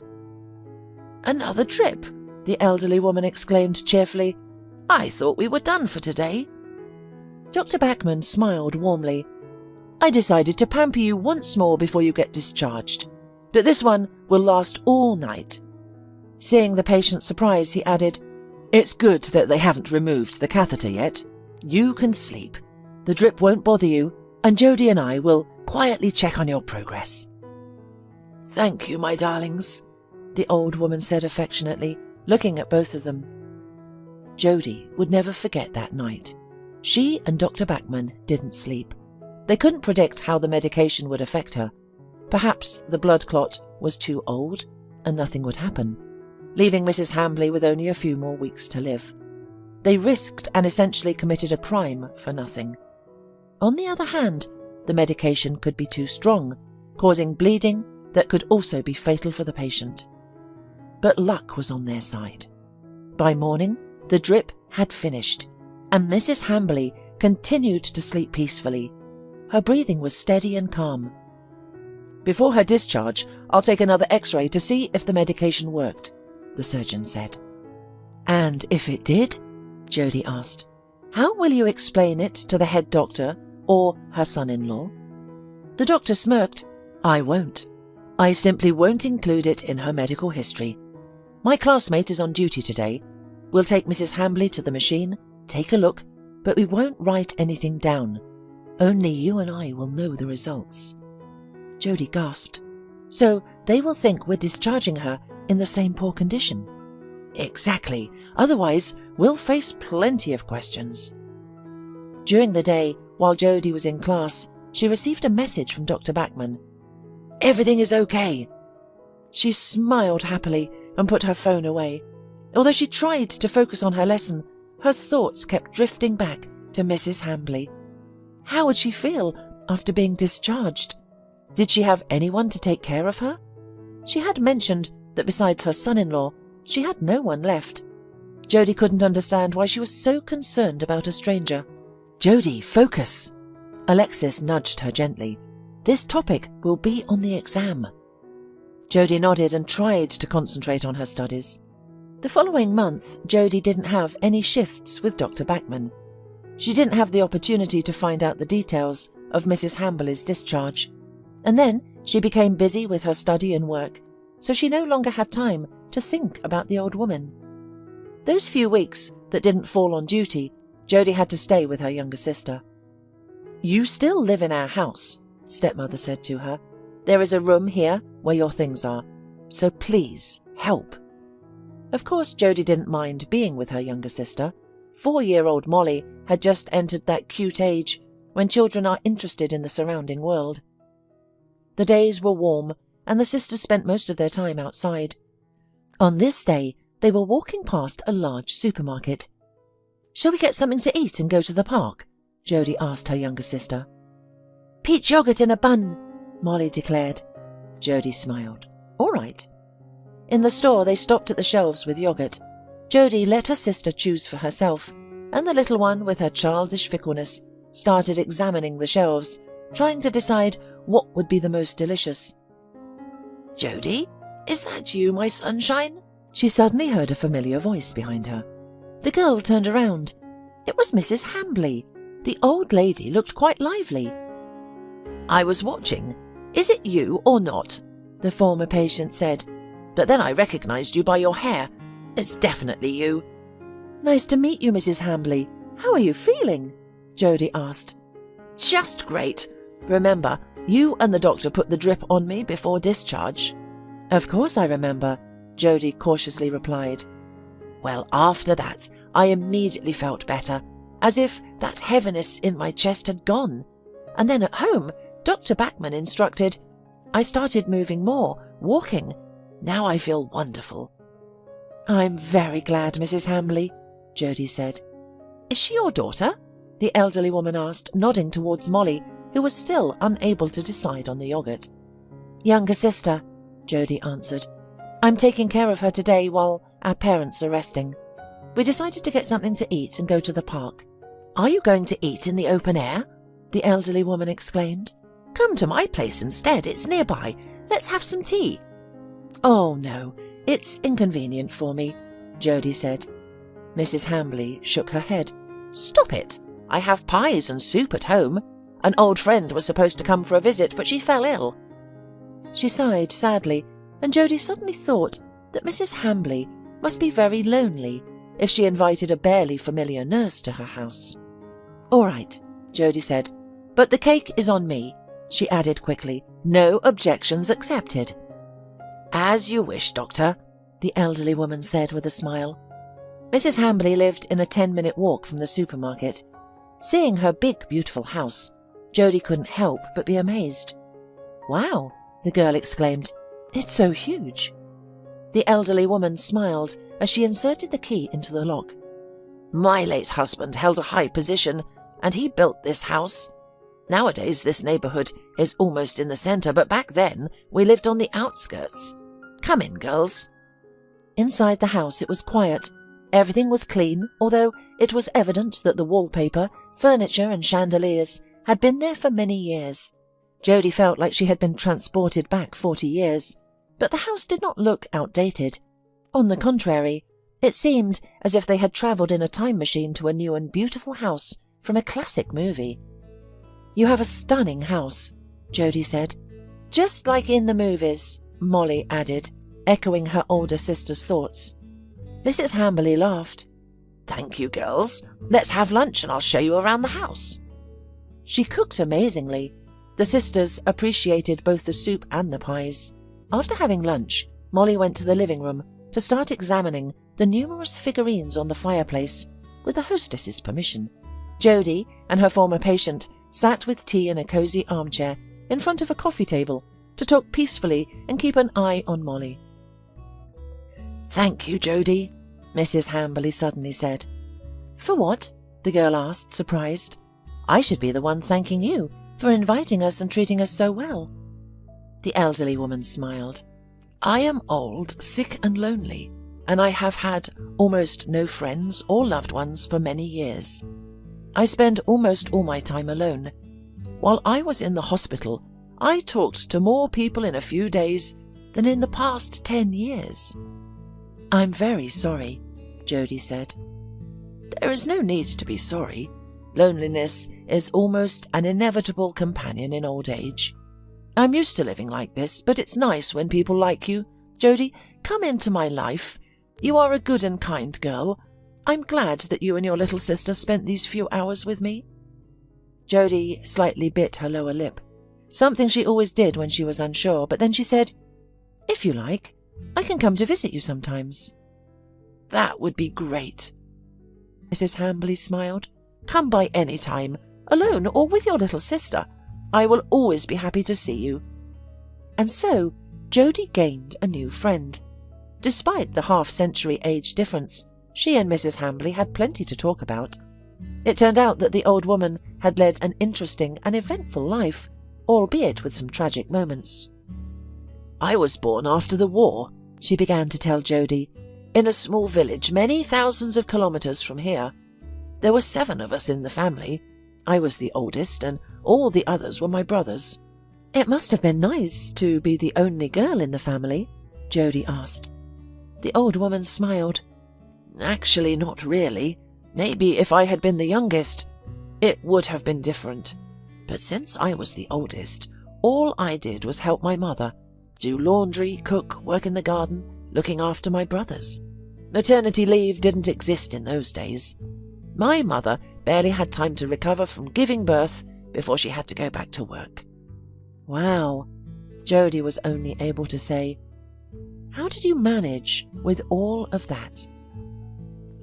Speaker 1: "Another drip?" the elderly woman exclaimed cheerfully. "I thought we were done for today." Dr. Bachman smiled warmly. "I decided to pamper you once more before you get discharged, but this one will last all night." Seeing the patient's surprise, he added, "It's good that they haven't removed the catheter yet. You can sleep. The drip won't bother you, and Jodie and I will quietly check on your progress." "Thank you, my darlings," the old woman said affectionately, looking at both of them. Jodie would never forget that night. She and Dr. Bachman didn't sleep. They couldn't predict how the medication would affect her. Perhaps the blood clot was too old and nothing would happen, leaving Mrs. Hambley with only a few more weeks to live. They risked and essentially committed a crime for nothing. On the other hand, the medication could be too strong, causing bleeding that could also be fatal for the patient. But luck was on their side. By morning, the drip had finished, and Mrs. Hambley continued to sleep peacefully. Her breathing was steady and calm. "Before her discharge, I'll take another X-ray to see if the medication worked," the surgeon said. "And if it did?" Jodie asked. "How will you explain it to the head doctor or her son-in-law?" The doctor smirked. "I won't. I simply won't include it in her medical history. My classmate is on duty today. We'll take Mrs. Hambley to the machine, take a look, but we won't write anything down. Only you and I will know the results." Jodie gasped. "So they will think we're discharging her in the same poor condition?" "Exactly. Otherwise, we'll face plenty of questions." During the day, while Jodie was in class, she received a message from Dr. Bachman. "Everything is okay." She smiled happily and put her phone away. Although she tried to focus on her lesson, her thoughts kept drifting back to Mrs. Hambley. How would she feel after being discharged? Did she have anyone to take care of her? She had mentioned that besides her son-in-law, she had no one left. Jodie couldn't understand why she was so concerned about a stranger. "Jodie, focus!" Alexis nudged her gently. "This topic will be on the exam." Jodie nodded and tried to concentrate on her studies. The following month, Jodie didn't have any shifts with Dr. Bachman. She didn't have the opportunity to find out the details of Mrs. Hambley's discharge. And then she became busy with her study and work, so she no longer had time to think about the old woman. Those few weeks that didn't fall on duty, Jodie had to stay with her younger sister. "You still live in our house," stepmother said to her. "There is a room here where your things are, so please help." Of course, Jodie didn't mind being with her younger sister. 4-year-old Molly had just entered that cute age when children are interested in the surrounding world. The days were warm, and the sisters spent most of their time outside. On this day, they were walking past a large supermarket. "Shall we get something to eat and go to the park?" Jodie asked her younger sister. "Peach yogurt in a bun," Molly declared. Jodie smiled. "All right." In the store, they stopped at the shelves with yogurt. Jodie let her sister choose for herself, and the little one, with her childish fickleness, started examining the shelves, trying to decide what would be the most delicious. "Jodie, is that you, my sunshine?" She suddenly heard a familiar voice behind her. The girl turned around. It was Mrs. Hambley. The old lady looked quite lively. "I was watching. Is it you or not?" the former patient said. "But then I recognized you by your hair. It's definitely you." "Nice to meet you, Mrs. Hambley. How are you feeling?" Jodie asked. "Just great. Remember, you and the doctor put the drip on me before discharge?" "Of course I remember," Jodie cautiously replied. "Well, after that, I immediately felt better, as if that heaviness in my chest had gone. And then at home, Dr. Bachman instructed. I started moving more, walking. Now I feel wonderful." "I'm very glad, Mrs. Hambley," Jodie said. "Is she your daughter?" the elderly woman asked, nodding towards Molly, who was still unable to decide on the yogurt. "Younger sister," Jodie answered. "I'm taking care of her today while our parents are resting. We decided to get something to eat and go to the park." "Are you going to eat in the open air?" the elderly woman exclaimed. "Come to my place instead, it's nearby. Let's have some tea." "Oh no, it's inconvenient for me," Jodie said. Mrs. Hambley shook her head. "Stop it. I have pies and soup at home. An old friend was supposed to come for a visit, but she fell ill." She sighed sadly, and Jodie suddenly thought that Mrs. Hambley must be very lonely if she invited a barely familiar nurse to her house. "All right," Jodie said, "but the cake is on me," she added quickly. "No objections accepted." "As you wish, Doctor," the elderly woman said with a smile. Mrs. Hambley lived in a 10-minute walk from the supermarket. Seeing her big, beautiful house, Jodie couldn't help but be amazed. "Wow," the girl exclaimed. "It's so huge." The elderly woman smiled as she inserted the key into the lock. "My late husband held a high position, and he built this house. Nowadays this neighbourhood is almost in the centre, but back then we lived on the outskirts. Come in, girls." Inside the house it was quiet. Everything was clean, although it was evident that the wallpaper, furniture and chandeliers had been there for many years. Jodie felt like she had been transported back 40 years, but the house did not look outdated. On the contrary, it seemed as if they had travelled in a time machine to a new and beautiful house from a classic movie. "You have a stunning house," Jodie said. "Just like in the movies," Molly added, echoing her older sister's thoughts. Mrs. Hambley laughed. "Thank you, girls. Let's have lunch and I'll show you around the house." She cooked amazingly. The sisters appreciated both the soup and the pies. After having lunch, Molly went to the living room to start examining the numerous figurines on the fireplace, with the hostess's permission. Jodie and her former patient sat with tea in a cosy armchair in front of a coffee table to talk peacefully and keep an eye on Molly. "Thank you, Jodie," Mrs. Hamberley suddenly said. "For what?" the girl asked, surprised. "I should be the one thanking you for inviting us and treating us so well." The elderly woman smiled. "I am old, sick and lonely, and I have had almost no friends or loved ones for many years. I spend almost all my time alone. While I was in the hospital, I talked to more people in a few days than in the past 10 years. "I'm very sorry," Jodie said. "There is no need to be sorry. Loneliness is almost an inevitable companion in old age. I'm used to living like this, but it's nice when people like you. Jodie, come into my life. You are a good and kind girl. I'm glad that you and your little sister spent these few hours with me." Jodie slightly bit her lower lip, something she always did when she was unsure, but then she said, "If you like, I can come to visit you sometimes." "That would be great." Mrs. Hamberley smiled. "Come by any time, alone or with your little sister. I will always be happy to see you." And so Jodie gained a new friend. Despite the half-century age difference, she and Mrs. Hamberley had plenty to talk about. It turned out that the old woman had led an interesting and eventful life, albeit with some tragic moments. "I was born after the war," she began to tell Jodie, "in a small village many thousands of kilometres from here. There were 7 of us in the family. I was the oldest, and all the others were my brothers." "It must have been nice to be the only girl in the family?" Jodie asked. The old woman smiled. "Actually, not really. Maybe if I had been the youngest, it would have been different. But since I was the oldest, all I did was help my mother, do laundry, cook, work in the garden, looking after my brothers. Maternity leave didn't exist in those days. My mother barely had time to recover from giving birth before she had to go back to work." "Wow," Jodie was only able to say. "How did you manage with all of that?"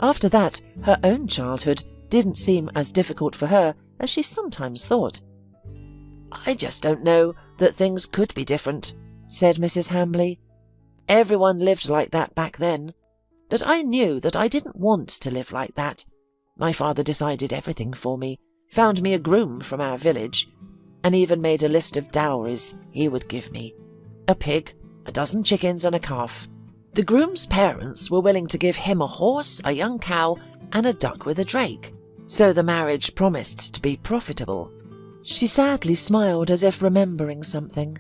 Speaker 1: After that, her own childhood didn't seem as difficult for her as she sometimes thought. "I just don't know that things could be different," said Mrs. Hamberley. "Everyone lived like that back then. But I knew that I didn't want to live like that. My father decided everything for me, found me a groom from our village, and even made a list of dowries he would give me. A pig, a dozen chickens and a calf. The groom's parents were willing to give him a horse, a young cow, and a duck with a drake, so the marriage promised to be profitable." She sadly smiled as if remembering something.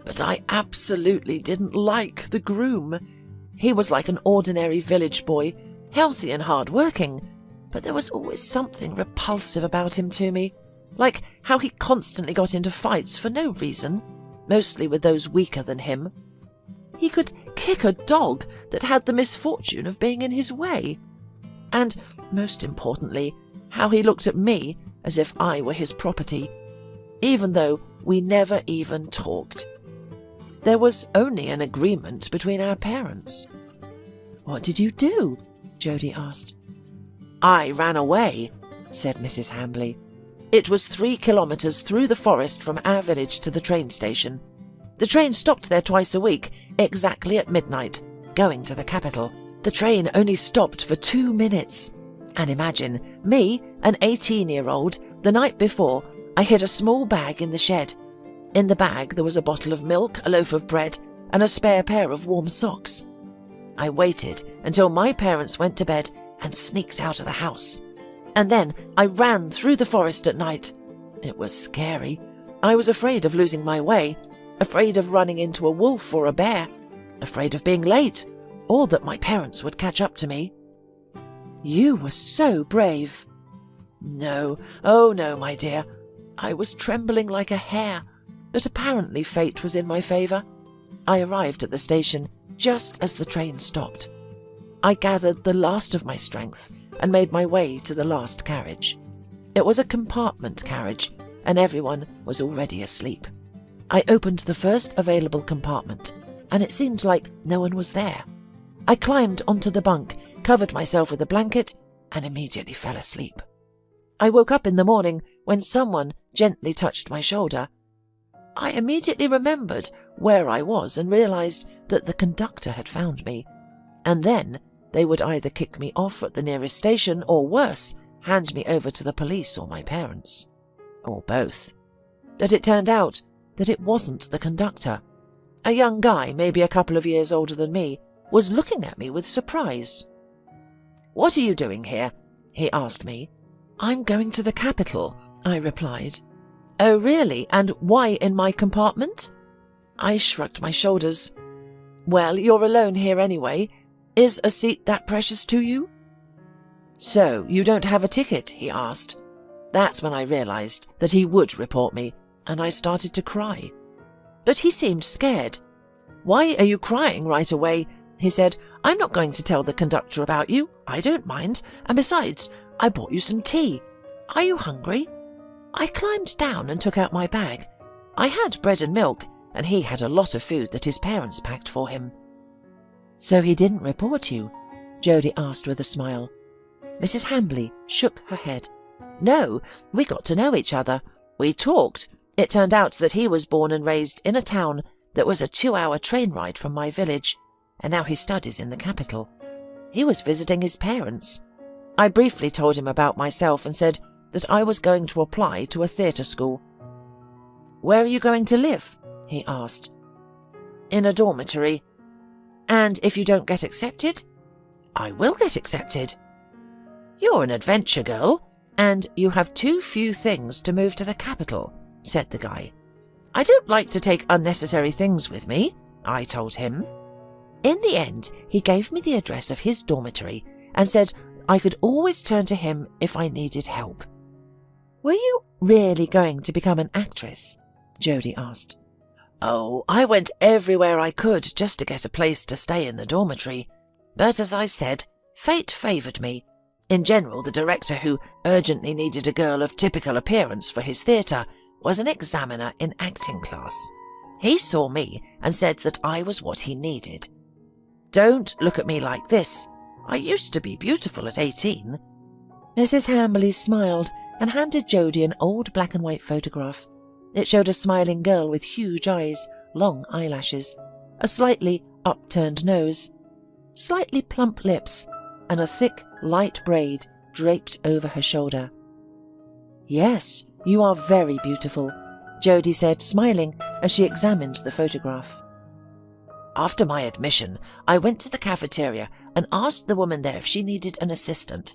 Speaker 1: "But I absolutely didn't like the groom. He was like an ordinary village boy, healthy and hard-working, but there was always something repulsive about him to me, like how he constantly got into fights for no reason, mostly with those weaker than him. He could kick a dog that had the misfortune of being in his way. And, most importantly, how he looked at me as if I were his property, even though we never even talked. There was only an agreement between our parents." "What did you do?" Jodie asked. "I ran away," said Mrs. Hamberley. "It was 3 kilometres through the forest from our village to the train station. The train stopped there twice a week, exactly at midnight, going to the capital. The train only stopped for 2 minutes. And imagine, me, an 18-year-old, the night before, I hid a small bag in the shed. In the bag there was a bottle of milk, a loaf of bread, and a spare pair of warm socks. I waited until my parents went to bed and sneaked out of the house. And then I ran through the forest at night. It was scary. I was afraid of losing my way, afraid of running into a wolf or a bear, afraid of being late, or that my parents would catch up to me." "You were so brave." "No, oh no, my dear. I was trembling like a hare, but apparently fate was in my favour. I arrived at the station just as the train stopped. I gathered the last of my strength and made my way to the last carriage. It was a compartment carriage, and everyone was already asleep. I opened the first available compartment, and it seemed like no one was there. I climbed onto the bunk, covered myself with a blanket, and immediately fell asleep. I woke up in the morning when someone gently touched my shoulder. I immediately remembered where I was and realised that the conductor had found me, and then they would either kick me off at the nearest station or, worse, hand me over to the police or my parents. Or both. But it turned out that it wasn't the conductor. A young guy, maybe a couple of years older than me, was looking at me with surprise. "What are you doing here?" he asked me. "I'm going to the capital," I replied. "Oh, really? And why in my compartment?" I shrugged my shoulders. "Well, you're alone here anyway. Is a seat that precious to you?" "So, you don't have a ticket?" he asked. That's when I realised that he would report me, and I started to cry. But he seemed scared. "Why are you crying right away?" he said. "I'm not going to tell the conductor about you. I don't mind. And besides, I bought you some tea. Are you hungry?" I climbed down and took out my bag. I had bread and milk, and he had a lot of food that his parents packed for him. "So he didn't report you?" Jodie asked with a smile. Mrs. Hambley shook her head. "No, we got to know each other. We talked. It turned out that he was born and raised in a town that was a 2-hour train ride from my village, and now he studies in the capital. He was visiting his parents. I briefly told him about myself and said that I was going to apply to a theatre school." "Where are you going to live?" he asked. "In a dormitory." "And if you don't get accepted?" "I will get accepted." "You're an adventure girl, and you have too few things to move to the capital," said the guy. "I don't like to take unnecessary things with me," I told him. In the end, he gave me the address of his dormitory and said I could always turn to him if I needed help. "Were you really going to become an actress?" Jodie asked. "Oh, I went everywhere I could just to get a place to stay in the dormitory. But as I said, fate favoured me. In general, the director, who urgently needed a girl of typical appearance for his theatre, was an examiner in acting class. He saw me and said that I was what he needed. Don't look at me like this. I used to be beautiful at 18. Mrs. Hambley smiled and handed Jodie an old black and white photograph. It showed a smiling girl with huge eyes, long eyelashes, a slightly upturned nose, slightly plump lips, and a thick, light braid draped over her shoulder. "Yes, you are very beautiful," Jodie said, smiling as she examined the photograph. After my admission, I went to the cafeteria and asked the woman there if she needed an assistant.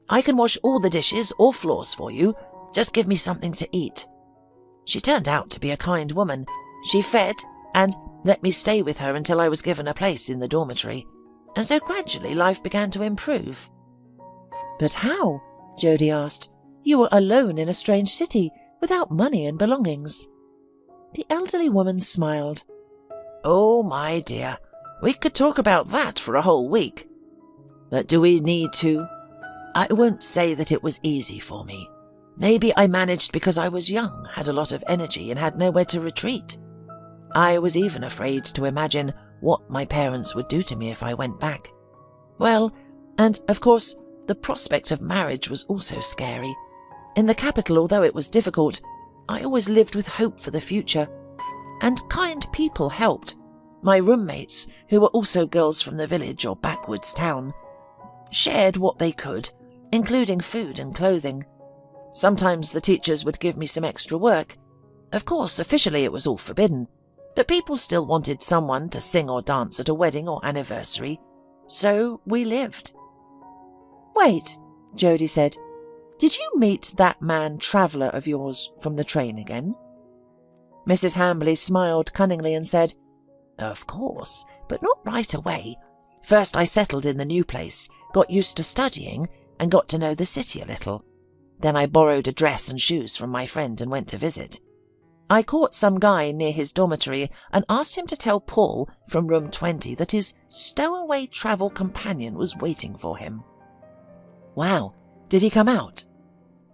Speaker 1: "I can wash all the dishes or floors for you. Just give me something to eat." She turned out to be a kind woman. She fed and let me stay with her until I was given a place in the dormitory. And so gradually life began to improve. "But how?" Jodie asked. "You were alone in a strange city, without money and belongings." The elderly woman smiled. "Oh, my dear, we could talk about that for a whole week. But do we need to? I won't say that it was easy for me. Maybe I managed because I was young, had a lot of energy, and had nowhere to retreat. I was even afraid to imagine what my parents would do to me if I went back. Well, and of course, the prospect of marriage was also scary. In the capital, although it was difficult, I always lived with hope for the future. And kind people helped. My roommates, who were also girls from the village or backwoods town, shared what they could, including food and clothing. Sometimes the teachers would give me some extra work. Of course, officially it was all forbidden, but people still wanted someone to sing or dance at a wedding or anniversary, so we lived." "Wait," Jodie said. "Did you meet that man traveller of yours from the train again?" Mrs. Hambley smiled cunningly and said, "Of course, but not right away. First I settled in the new place, got used to studying, and got to know the city a little. Then I borrowed a dress and shoes from my friend and went to visit. I caught some guy near his dormitory and asked him to tell Paul from room 20 that his stowaway travel companion was waiting for him." "Wow, did he come out?"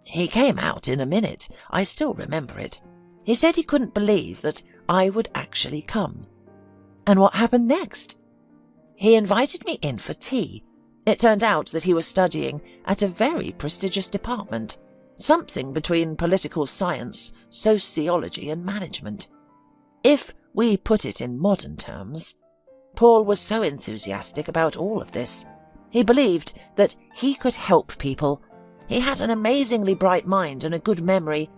Speaker 1: "He came out in a minute. I still remember it. He said he couldn't believe that I would actually come." "And what happened next?" "He invited me in for tea. It turned out that he was studying at a very prestigious department. Something between political science, sociology and management. If we put it in modern terms, Paul was so enthusiastic about all of this. He believed that he could help people. He had an amazingly bright mind and a good memory,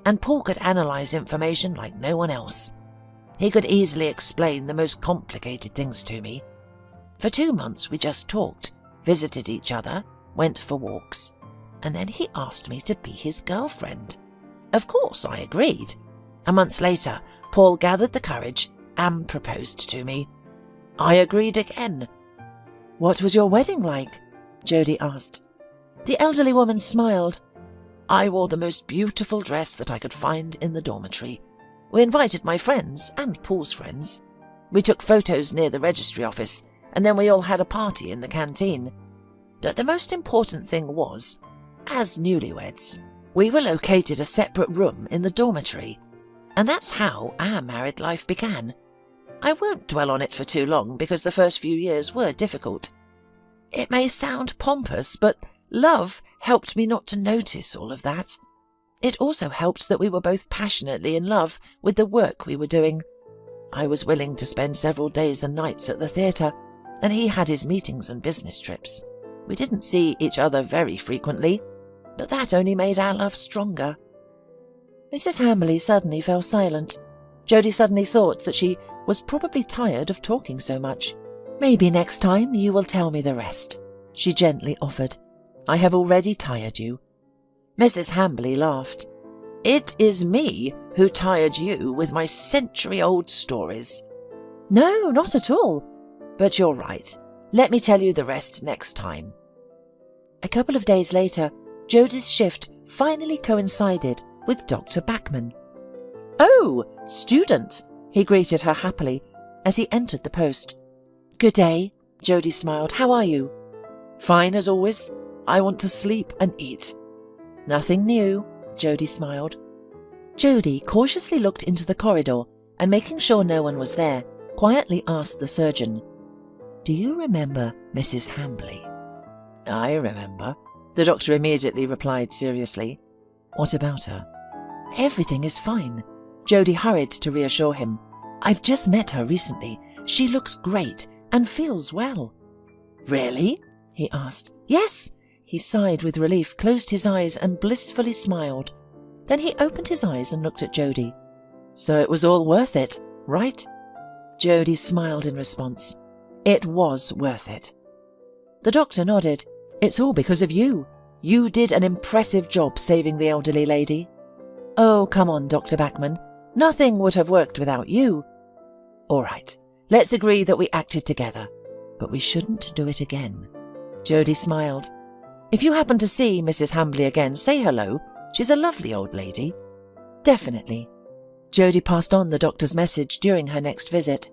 Speaker 1: and Paul could analyse information like no one else. He could easily explain the most complicated things to me. For 2 months we just talked, visited each other, went for walks, and then he asked me to be his girlfriend. Of course, I agreed. A month later, Paul gathered the courage and proposed to me. I agreed again. "What was your wedding like?" Jodie asked. The elderly woman smiled. "I wore the most beautiful dress that I could find in the dormitory. We invited my friends and Paul's friends. We took photos near the registry office, and then we all had a party in the canteen. But the most important thing was, as newlyweds, we were located a separate room in the dormitory, and that's how our married life began. I won't dwell on it for too long because the first few years were difficult. It may sound pompous, but love helped me not to notice all of that. It also helped that we were both passionately in love with the work we were doing. I was willing to spend several days and nights at the theatre, and he had his meetings and business trips. We didn't see each other very frequently, but that only made our love stronger." Mrs. Hamley suddenly fell silent. Jodie suddenly thought that she was probably tired of talking so much. "Maybe next time you will tell me the rest," she gently offered. "I have already tired you." Mrs. Hamley laughed. "It is me who tired you with my century-old stories." "No, not at all. But you're right. Let me tell you the rest next time." A couple of days later, Jodie's shift finally coincided with Dr. Bachman. "Oh, student," he greeted her happily as he entered the post. "Good day," Jodie smiled. "How are you?" "Fine as always. I want to sleep and eat." "Nothing new," Jodie smiled. Jodie cautiously looked into the corridor and, making sure no one was there, quietly asked the surgeon, "Do you remember Mrs. Hamley?" "I remember," the doctor immediately replied seriously. "What about her?" "Everything is fine." Jodie hurried to reassure him. "I've just met her recently. She looks great and feels well." "Really?" he asked. "Yes." He sighed with relief, closed his eyes and blissfully smiled. Then he opened his eyes and looked at Jodie. "So it was all worth it, right?" Jodie smiled in response. "It was worth it." The doctor nodded. "It's all because of you. You did an impressive job saving the elderly lady." "Oh, come on, Dr. Bachman. Nothing would have worked without you." "All right, let's agree that we acted together, but we shouldn't do it again." Jodie smiled. "If you happen to see Mrs. Hamley again, say hello. She's a lovely old lady." "Definitely." Jodie passed on the doctor's message during her next visit.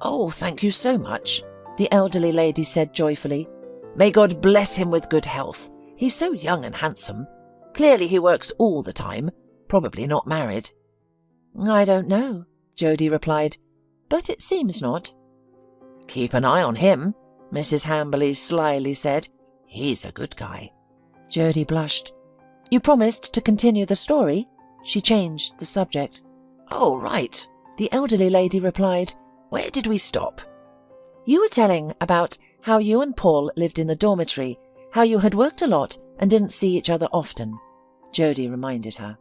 Speaker 1: "Oh, thank you so much," the elderly lady said joyfully. "May God bless him with good health. He's so young and handsome. Clearly he works all the time, probably not married." "I don't know," Jodie replied, "but it seems not." "Keep an eye on him," Mrs. Hamley slyly said. "He's a good guy." Jodie blushed. "You promised to continue the story?" She changed the subject. "Oh, right," the elderly lady replied. "Where did we stop?" "You were telling about how you and Paul lived in the dormitory, how you had worked a lot and didn't see each other often," Jodie reminded her.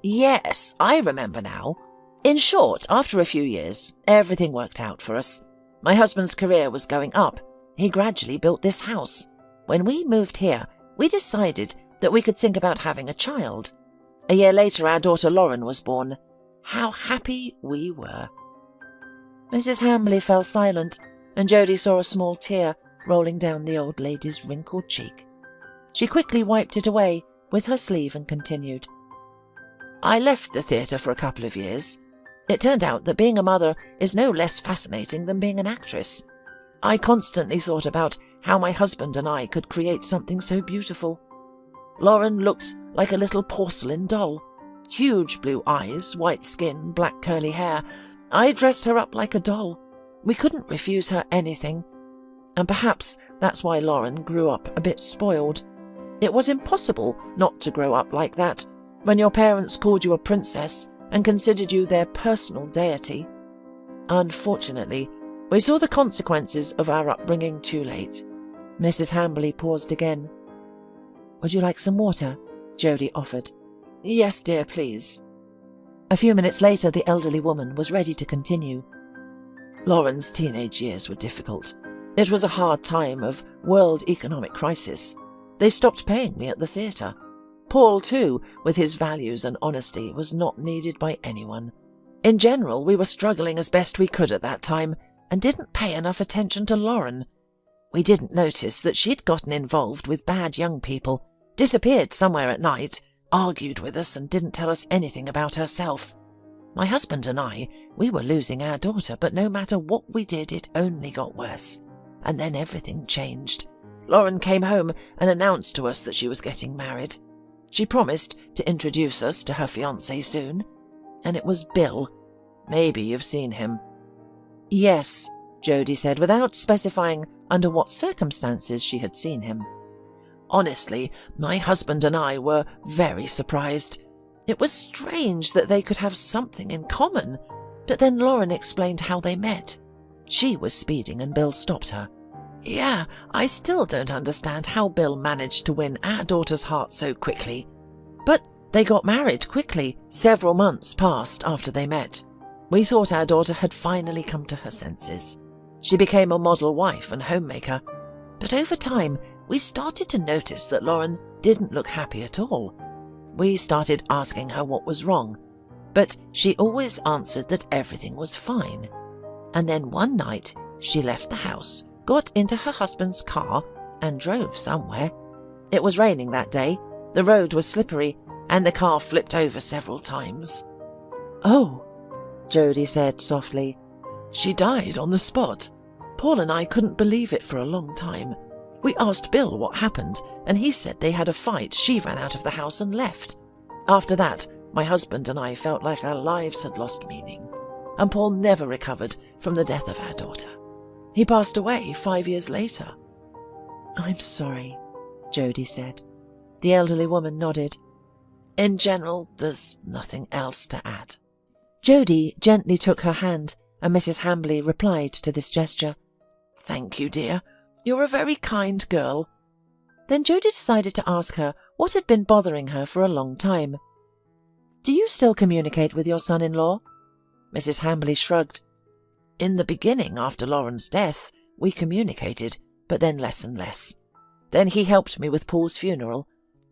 Speaker 1: "Yes, I remember now. In short, after a few years, everything worked out for us. My husband's career was going up. He gradually built this house. When we moved here, we decided that we could think about having a child. A year later, our daughter Lauren was born. How happy we were." Mrs. Hamley fell silent, and Jodie saw a small tear rolling down the old lady's wrinkled cheek. She quickly wiped it away with her sleeve and continued. "I left the theatre for a couple of years. It turned out that being a mother is no less fascinating than being an actress. I constantly thought about how my husband and I could create something so beautiful. Lauren looked like a little porcelain doll. Huge blue eyes, white skin, black curly hair. I dressed her up like a doll. We couldn't refuse her anything. And perhaps that's why Lauren grew up a bit spoiled. It was impossible not to grow up like that, when your parents called you a princess and considered you their personal deity. Unfortunately, we saw the consequences of our upbringing too late." Mrs. Hambley paused again. "Would you like some water?" Jodie offered. "Yes, dear, please." A few minutes later, the elderly woman was ready to continue. "Lauren's teenage years were difficult. It was a hard time of world economic crisis. They stopped paying me at the theatre. Paul, too, with his values and honesty, was not needed by anyone. In general, we were struggling as best we could at that time and didn't pay enough attention to Lauren. We didn't notice that she'd gotten involved with bad young people, disappeared somewhere at night, argued with us and didn't tell us anything about herself. My husband and I, we were losing our daughter, but no matter what we did, it only got worse. And then everything changed. Lauren came home and announced to us that she was getting married. She promised to introduce us to her fiancé soon. And it was Bill. Maybe you've seen him." "Yes," Jodie said, without specifying under what circumstances she had seen him. "Honestly, my husband and I were very surprised. It was strange that they could have something in common, but then Lauren explained how they met. She was speeding and Bill stopped her. Yeah, I still don't understand how Bill managed to win our daughter's heart so quickly. But they got married quickly, several months passed after they met. We thought our daughter had finally come to her senses. She became a model wife and homemaker. But over time, we started to notice that Lauren didn't look happy at all. We started asking her what was wrong, but she always answered that everything was fine. And then one night, she left the house, got into her husband's car, and drove somewhere. It was raining that day, the road was slippery, and the car flipped over several times. "Oh," Jodie said softly. "She died on the spot. Paul and I couldn't believe it for a long time. We asked Bill what happened, and he said they had a fight. She ran out of the house and left. After that, my husband and I felt like our lives had lost meaning, and Paul never recovered from the death of our daughter. He passed away 5 years later." "I'm sorry," Jodie said. The elderly woman nodded. "In general, there's nothing else to add." Jodie gently took her hand, and Mrs. Hambley replied to this gesture. "Thank you, dear. You're a very kind girl." Then Jodie decided to ask her what had been bothering her for a long time. "Do you still communicate with your son-in-law?" Mrs. Hambley shrugged. "In the beginning, after Lauren's death, we communicated, but then less and less. Then he helped me with Paul's funeral.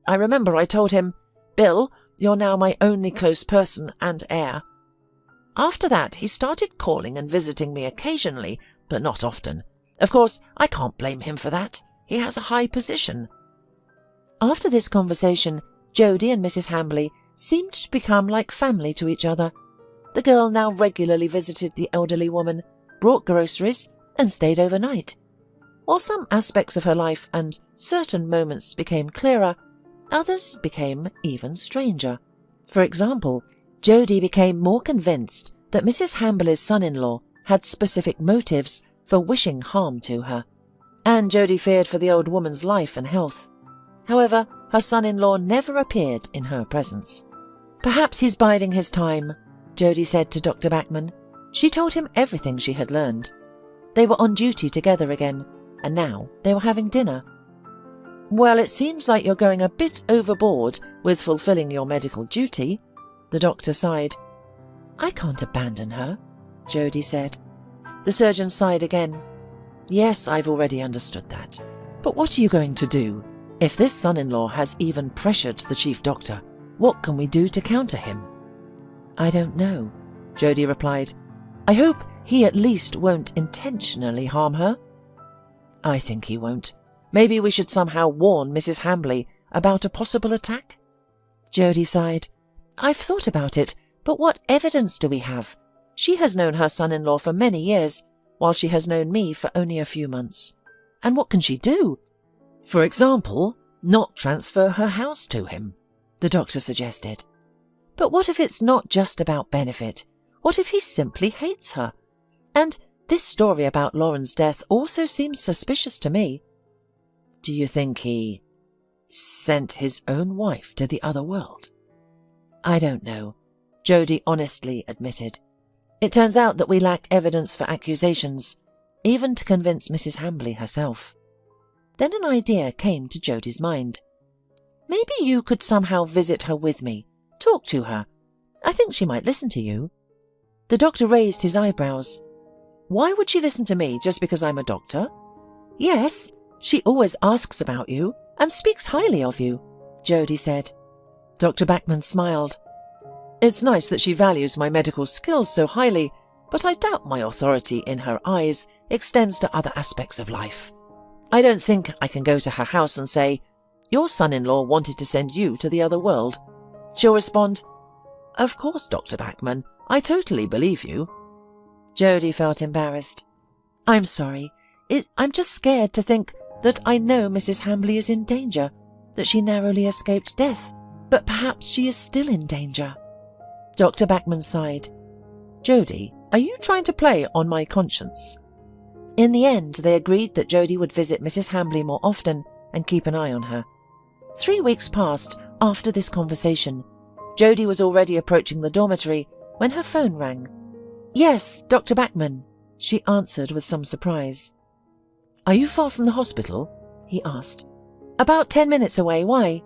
Speaker 1: I remember I told him, 'Bill, you're now my only close person and heir.' After that, he started calling and visiting me occasionally, but not often. Of course, I can't blame him for that. He has a high position." After this conversation, Jodie and Mrs. Hambley seemed to become like family to each other. The girl now regularly visited the elderly woman, brought groceries, and stayed overnight. While some aspects of her life and certain moments became clearer, others became even stranger. For example, Jodie became more convinced that Mrs. Hambley's son-in-law had specific motives for wishing harm to her, and Jodie feared for the old woman's life and health. However, her son-in-law never appeared in her presence. "Perhaps he's biding his time," Jodie said to Dr. Bachman. She told him everything she had learned. They were on duty together again, and now they were having dinner. "Well, it seems like you're going a bit overboard with fulfilling your medical duty," the doctor sighed. "I can't abandon her," Jodie said. The surgeon sighed again. "Yes, I've already understood that. But what are you going to do? If this son-in-law has even pressured the chief doctor, what can we do to counter him?" "I don't know," Jodie replied. "I hope he at least won't intentionally harm her." "I think he won't. Maybe we should somehow warn Mrs. Hambley about a possible attack?" Jodie sighed. "I've thought about it, but what evidence do we have? She has known her son-in-law for many years, while she has known me for only a few months. And what can she do? For example, not transfer her house to him," the doctor suggested. "But what if it's not just about benefit? What if he simply hates her? And this story about Lauren's death also seems suspicious to me." "Do you think he Sent his own wife to the other world? I don't know, Jodie honestly admitted. It turns out that we lack evidence for accusations, even to convince Mrs. Hambley herself. Then an idea came to Jodie's mind. Maybe you could somehow visit her with me, talk to her. I think she might listen to you. The doctor raised his eyebrows. Why would she listen to me just because I'm a doctor? Yes, she always asks about you and speaks highly of you, Jodie said. Dr. Bachman smiled. It's nice that she values my medical skills so highly, but I doubt my authority in her eyes extends to other aspects of life. I don't think I can go to her house and say, your son-in-law wanted to send you to the other world. She'll respond, of course, Dr. Bachman, I totally believe you. Jodie felt embarrassed. I'm sorry. I'm just scared to think that I know Mrs. Hambley is in danger, that she narrowly escaped death, but perhaps she is still in danger. Dr. Bachman sighed. Jodie, are you trying to play on my conscience? In the end, they agreed that Jodie would visit Mrs. Hambley more often and keep an eye on her. 3 weeks passed after this conversation. Jodie was already approaching the dormitory when her phone rang. Yes, Dr. Bachman, she answered with some surprise. Are you far from the hospital? He asked. About 10 minutes away, why?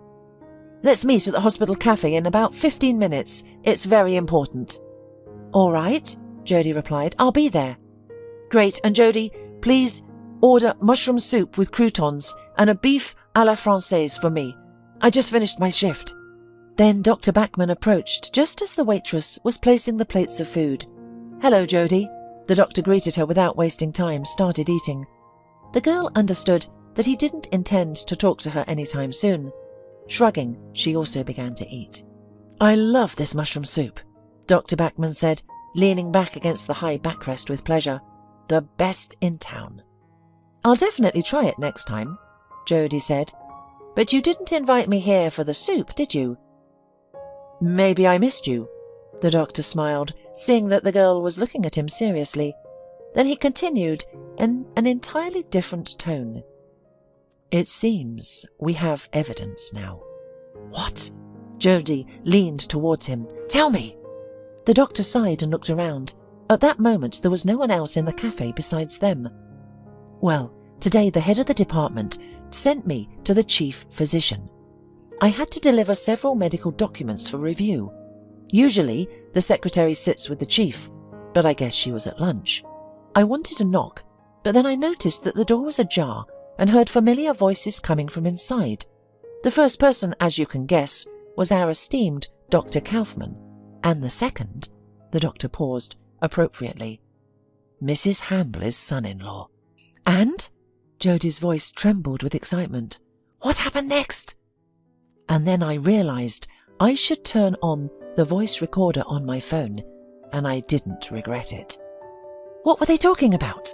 Speaker 1: Let's meet at the hospital cafe in about 15 minutes. It's very important. All right, Jodie replied. I'll be there. Great, and Jodie, please order mushroom soup with croutons and a beef à la française for me. I just finished my shift. Then Dr. Bachman approached just as the waitress was placing the plates of food. Hello, Jodie. The doctor greeted her without wasting time, started eating. The girl understood that he didn't intend to talk to her anytime soon. Shrugging, she also began to eat. I love this mushroom soup, Dr. Bachman said, leaning back against the high backrest with pleasure. The best in town. I'll definitely try it next time, Jodie said. But you didn't invite me here for the soup, did you? Maybe I missed you, the doctor smiled, seeing that the girl was looking at him seriously. Then he continued in an entirely different tone. It seems we have evidence now. What? Jodie leaned towards him. Tell me! The doctor sighed and looked around. At that moment, there was no one else in the cafe besides them. Well, today the head of the department sent me to the chief physician. I had to deliver several medical documents for review. Usually, the secretary sits with the chief, but I guess she was at lunch. I wanted to knock, but then I noticed that the door was ajar and heard familiar voices coming from inside. The first person, as you can guess, was our esteemed Dr. Kaufman, and the second, the doctor paused appropriately, Mrs. Hambley's son-in-law. And? Jodie's voice trembled with excitement. What happened next? And then I realized I should turn on the voice recorder on my phone, and I didn't regret it. What were they talking about?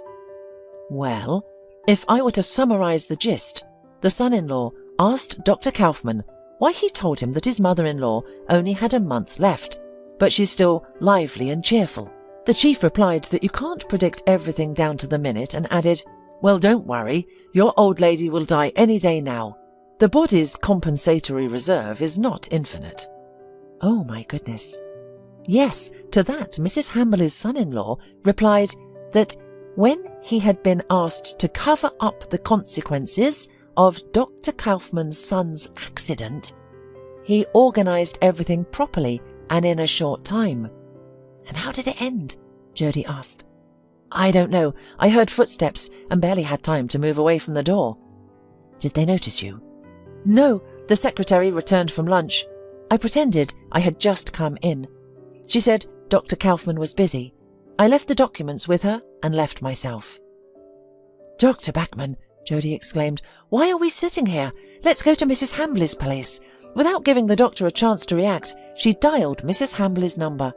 Speaker 1: Well, if I were to summarize the gist, the son-in-law asked Dr. Kaufman why he told him that his mother-in-law only had a month left, but she's still lively and cheerful. The chief replied that you can't predict everything down to the minute and added, well, don't worry, your old lady will die any day now. The body's compensatory reserve is not infinite. Oh my goodness. Yes, to that Mrs. Hambley's son-in-law replied that when he had been asked to cover up the consequences of Dr. Kaufman's son's accident, he organized everything properly and in a short time. And how did it end? Jodie asked. I don't know. I heard footsteps and barely had time to move away from the door. Did they notice you? No, the secretary returned from lunch. I pretended I had just come in. She said Dr. Kaufman was busy. I left the documents with her and left myself. Dr. Bachman, Jodie exclaimed, why are we sitting here? Let's go to Mrs. Hambley's place. Without giving the doctor a chance to react, she dialed Mrs. Hambley's number.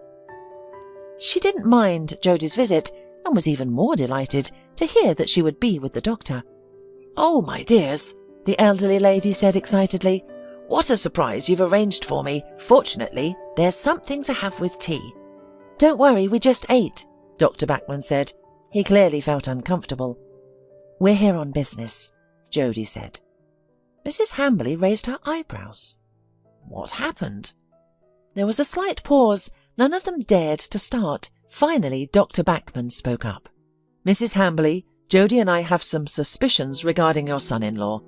Speaker 1: She didn't mind Jodie's visit and was even more delighted to hear that she would be with the doctor. Oh, my dears, the elderly lady said excitedly. What a surprise you've arranged for me. Fortunately, there's something to have with tea. Don't worry, we just ate, Dr. Bachman said. He clearly felt uncomfortable. We're here on business, Jodie said. Mrs. Hambley raised her eyebrows. What happened? There was a slight pause. None of them dared to start. Finally, Dr. Bachman spoke up. Mrs. Hambley, Jody and I have some suspicions regarding your son-in-law.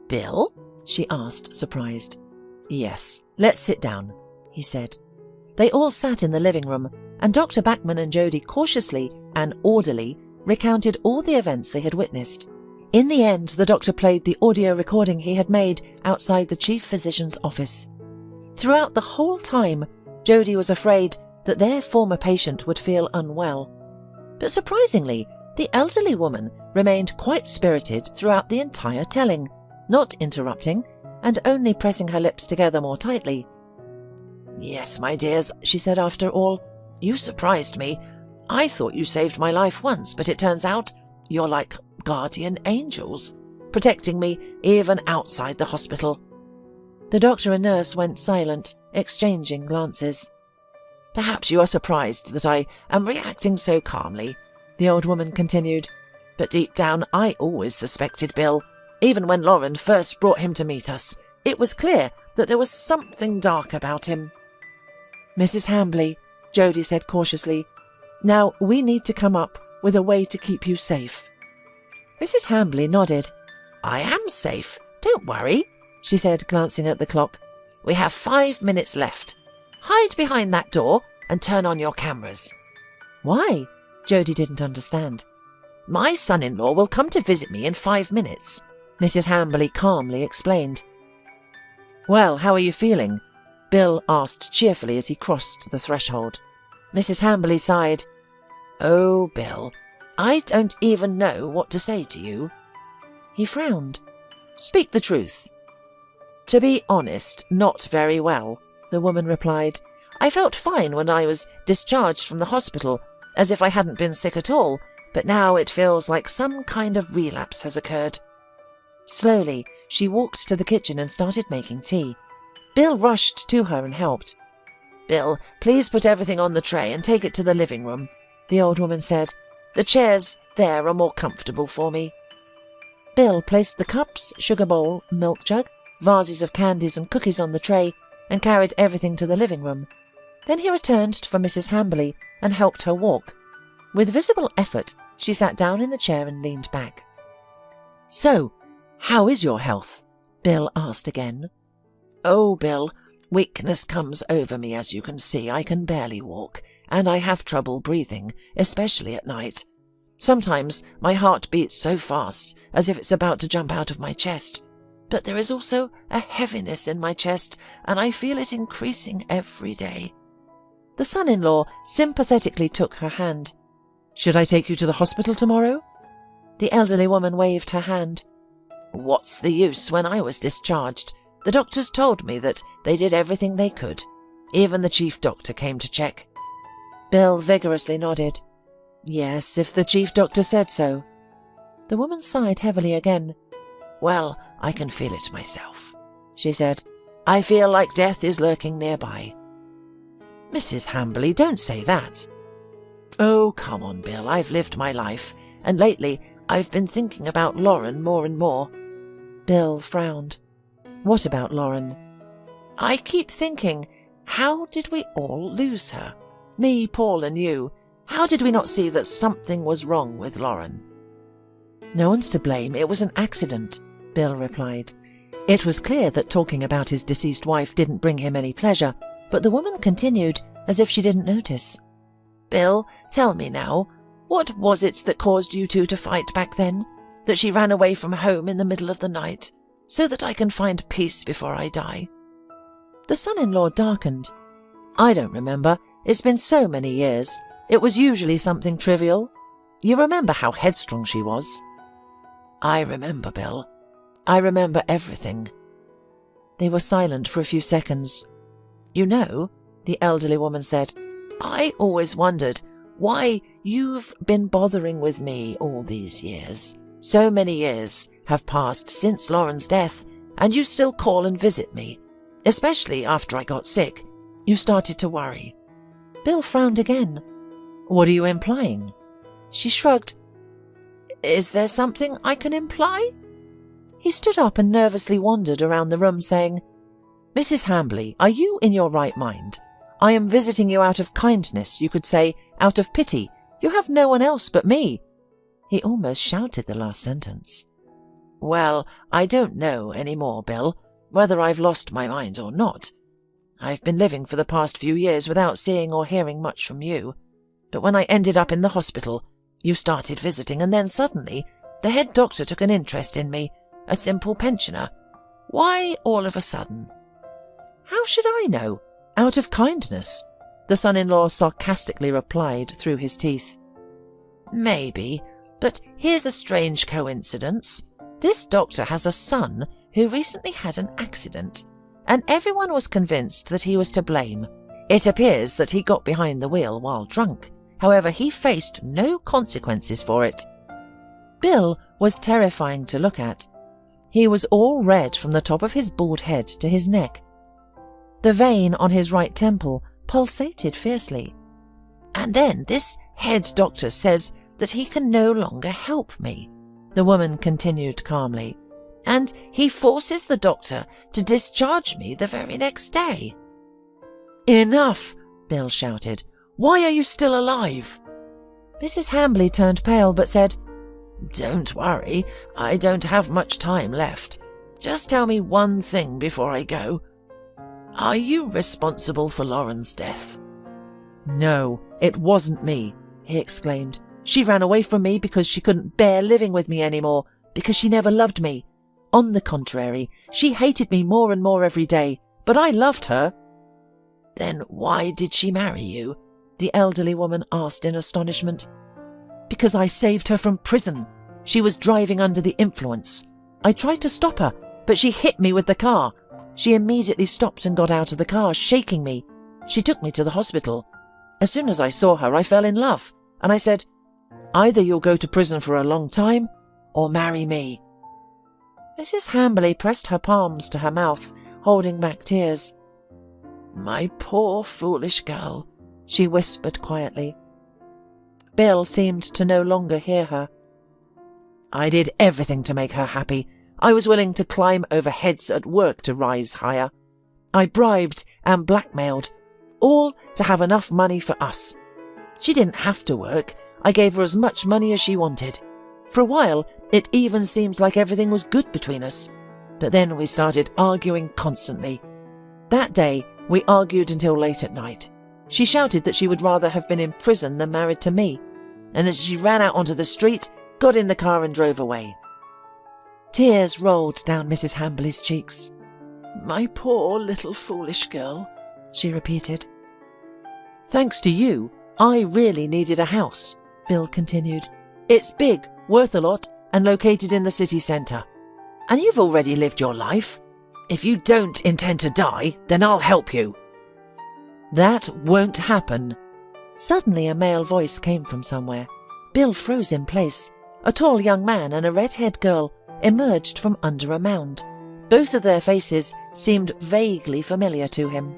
Speaker 1: Bill? She asked, surprised. Yes, let's sit down, he said. They all sat in the living room, and Dr. Bachman and Jody cautiously and orderly recounted all the events they had witnessed. In the end, the doctor played the audio recording he had made outside the chief physician's office. Throughout the whole time, Jody was afraid that their former patient would feel unwell. But surprisingly, the elderly woman remained quite spirited throughout the entire telling, not interrupting and only pressing her lips together more tightly. Yes, my dears, she said after all, you surprised me. I thought you saved my life once, but it turns out you're like guardian angels, protecting me even outside the hospital. The doctor and nurse went silent, exchanging glances. Perhaps you are surprised that I am reacting so calmly, the old woman continued, but deep down I always suspected Bill. Even when Lauren first brought him to meet us, it was clear that there was something dark about him. Mrs. Hambley, Jody said cautiously, now we need to come up with a way to keep you safe. Mrs. Hambley nodded. I am safe, don't worry, she said, glancing at the clock. We have 5 minutes left. Hide behind that door and turn on your cameras. Why? Jody didn't understand. My son-in-law will come to visit me in 5 minutes, Mrs. Hambley calmly explained. Well, how are you feeling? Bill asked cheerfully as he crossed the threshold. Mrs. Hambley sighed. Oh, Bill, I don't even know what to say to you. He frowned. Speak the truth. To be honest, not very well, the woman replied. I felt fine when I was discharged from the hospital, as if I hadn't been sick at all, but now it feels like some kind of relapse has occurred. Slowly, she walked to the kitchen and started making tea. Bill rushed to her and helped. Bill, please put everything on the tray and take it to the living room, the old woman said. The chairs there are more comfortable for me. Bill placed the cups, sugar bowl, milk jug, vases of candies and cookies on the tray and carried everything to the living room. Then he returned for Mrs. Hambley and helped her walk. With visible effort, she sat down in the chair and leaned back. So, how is your health? Bill asked again. Oh, Bill, weakness comes over me, as you can see. I can barely walk, and I have trouble breathing, especially at night. Sometimes my heart beats so fast, as if it's about to jump out of my chest. But there is also a heaviness in my chest, and I feel it increasing every day. The son-in-law sympathetically took her hand. Should I take you to the hospital tomorrow? The elderly woman waved her hand. What's the use when I was discharged? The doctors told me that they did everything they could. Even the chief doctor came to check. Bill vigorously nodded. Yes, if the chief doctor said so. The woman sighed heavily again. Well, I can feel it myself, she said. I feel like death is lurking nearby. Mrs. Hambley, don't say that. Oh, come on, Bill, I've lived my life, and lately I've been thinking about Lauren more and more. Bill frowned. What about Lauren? I keep thinking, how did we all lose her? Me, Paul and you. How did we not see that something was wrong with Lauren? No one's to blame, it was an accident, Bill replied. It was clear that talking about his deceased wife didn't bring him any pleasure, but the woman continued as if she didn't notice. Bill, tell me now, what was it that caused you two to fight back then? That she ran away from home in the middle of the night, so that I can find peace before I die? The son-in-law darkened. I don't remember. It's been so many years. It was usually something trivial. You remember how headstrong she was? I remember, Bill. I remember everything. They were silent for a few seconds. You know, the elderly woman said, I always wondered why you've been bothering with me all these years. So many years have passed since Lauren's death, and you still call and visit me. Especially after I got sick. You started to worry. Bill frowned again. What are you implying? She shrugged. Is there something I can imply? He stood up and nervously wandered around the room, saying, "Mrs. Hambley, are you in your right mind? I am visiting you out of kindness, you could say, out of pity. You have no one else but me." He almost shouted the last sentence. "Well, I don't know any more, Bill, whether I've lost my mind or not. I've been living for the past few years without seeing or hearing much from you. But when I ended up in the hospital, you started visiting, and then suddenly the head doctor took an interest in me, a simple pensioner. Why all of a sudden?" "How should I know? Out of kindness," the son-in-law sarcastically replied through his teeth. "Maybe, but here's a strange coincidence. This doctor has a son who recently had an accident, and everyone was convinced that he was to blame. It appears that he got behind the wheel while drunk. However, he faced no consequences for it." Bill was terrifying to look at. He was all red from the top of his bald head to his neck. The vein on his right temple pulsated fiercely. "And then this head doctor says that he can no longer help me," the woman continued calmly, "and he forces the doctor to discharge me the very next day." "Enough!" Bill shouted. "Why are you still alive?" Mrs. Hambley turned pale but said, "Don't worry, I don't have much time left. Just tell me one thing before I go. Are you responsible for Lauren's death?" "No, it wasn't me," he exclaimed. "She ran away from me because she couldn't bear living with me anymore, because she never loved me. On the contrary, she hated me more and more every day, but I loved her." "Then why did she marry you?" the elderly woman asked in astonishment. "Because I saved her from prison. She was driving under the influence. I tried to stop her, but she hit me with the car. She immediately stopped and got out of the car, shaking me. She took me to the hospital. As soon as I saw her, I fell in love, and I said, 'Either you'll go to prison for a long time, or marry me.'" Mrs. Hambley pressed her palms to her mouth, holding back tears. "My poor foolish girl," she whispered quietly. Bill seemed to no longer hear her. "I did everything to make her happy. I was willing to climb over heads at work to rise higher. I bribed and blackmailed, all to have enough money for us. She didn't have to work. I gave her as much money as she wanted. For a while, it even seemed like everything was good between us. But then we started arguing constantly. That day, we argued until late at night. She shouted that she would rather have been in prison than married to me, and then she ran out onto the street, got in the car and drove away." Tears rolled down Mrs. Hambley's cheeks. "My poor little foolish girl," she repeated. "Thanks to you, I really needed a house," Bill continued. "It's big, worth a lot, and located in the city centre. And you've already lived your life. If you don't intend to die, then I'll help you." "That won't happen." Suddenly a male voice came from somewhere. Bill froze in place. A tall young man and a red-haired girl emerged from under a mound. Both of their faces seemed vaguely familiar to him.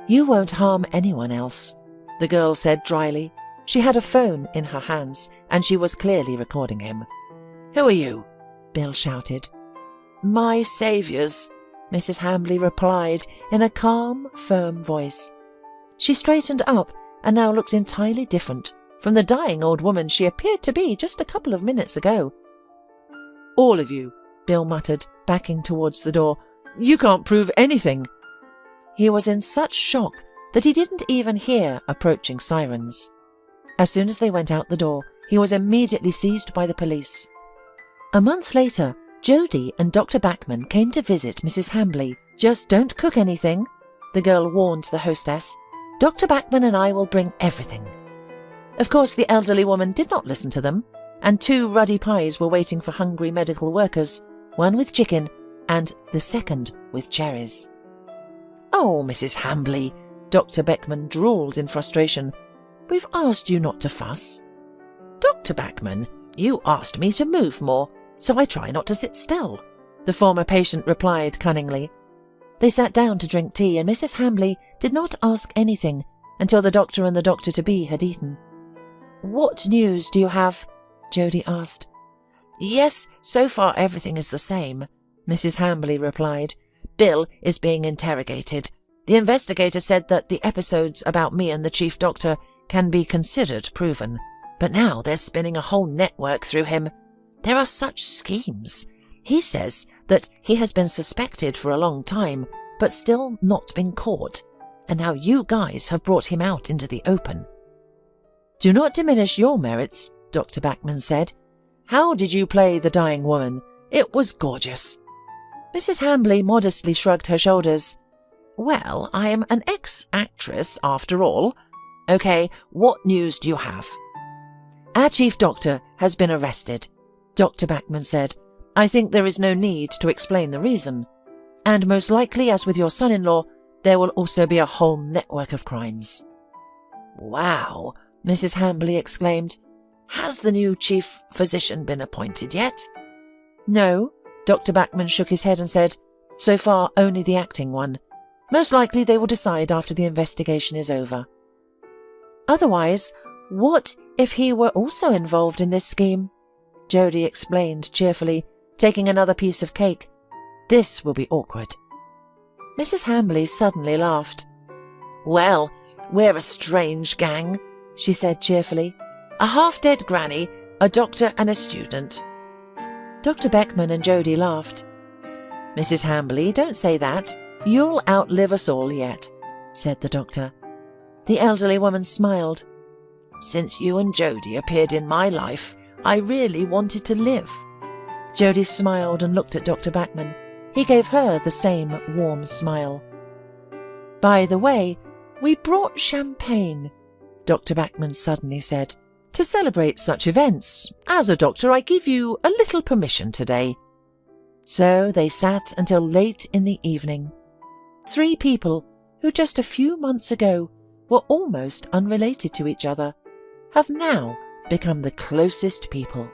Speaker 1: "You won't harm anyone else," the girl said dryly. She had a phone in her hands, and she was clearly recording him. "Who are you?" Bill shouted. "My saviours," Mrs. Hambley replied in a calm, firm voice. She straightened up and now looked entirely different from the dying old woman she appeared to be just a couple of minutes ago. "All of you," Bill muttered, backing towards the door. "You can't prove anything." He was in such shock that he didn't even hear approaching sirens. As soon as they went out the door, he was immediately seized by the police. A month later, Jody and Dr. Backman came to visit Mrs. Hambley. "Just don't cook anything," the girl warned the hostess. "Dr. Backman and I will bring everything." Of course, the elderly woman did not listen to them, and 2 ruddy pies were waiting for hungry medical workers, one with chicken and the second with cherries. "Oh, Mrs. Hambley," Dr. Beckman drawled in frustration. "We've asked you not to fuss." "Dr. Backman, you asked me to move more, so I try not to sit still," the former patient replied cunningly. They sat down to drink tea, and Mrs. Hambley did not ask anything until the doctor and the doctor-to-be had eaten. "What news do you have?" Jody asked. Yes, so far everything is the same, Mrs. Hambley replied. Bill is being interrogated. The investigator said that the episodes about me and the chief doctor can be considered proven, but now they're spinning a whole network through him. There are such schemes. He says that he has been suspected for a long time, but still not been caught, and now you guys have brought him out into the open. Do not diminish your merits, Dr. Bachman said. How did you play the dying woman? It was gorgeous. Mrs. Hambley modestly shrugged her shoulders. Well, I am an ex-actress after all. Okay, what news do you have? Our chief doctor has been arrested, Dr. Bachman said. I think there is no need to explain the reason. And most likely, as with your son-in-law, there will also be a whole network of crimes. Wow, Mrs. Hambley exclaimed. Has the new chief physician been appointed yet? No, Dr. Bachman shook his head and said, so far only the acting one. Most likely they will decide after the investigation is over. Otherwise, what if he were also involved in this scheme? Jodie explained cheerfully, taking another piece of cake. This will be awkward. Mrs. Hambley suddenly laughed. Well, we're a strange gang, she said cheerfully. A half-dead granny, a doctor and a student. Dr. Beckman and Jodie laughed. Mrs. Hambley, don't say that. You'll outlive us all yet, said the doctor. The elderly woman smiled. Since you and Jodie appeared in my life, I really wanted to live. Jodie smiled and looked at Dr. Bachman. He gave her the same warm smile. By the way, we brought champagne, Dr. Bachman suddenly said. To celebrate such events, as a doctor, I give you a little permission today. So they sat until late in the evening. 3 people who just a few months ago were almost unrelated to each other have now become the closest people.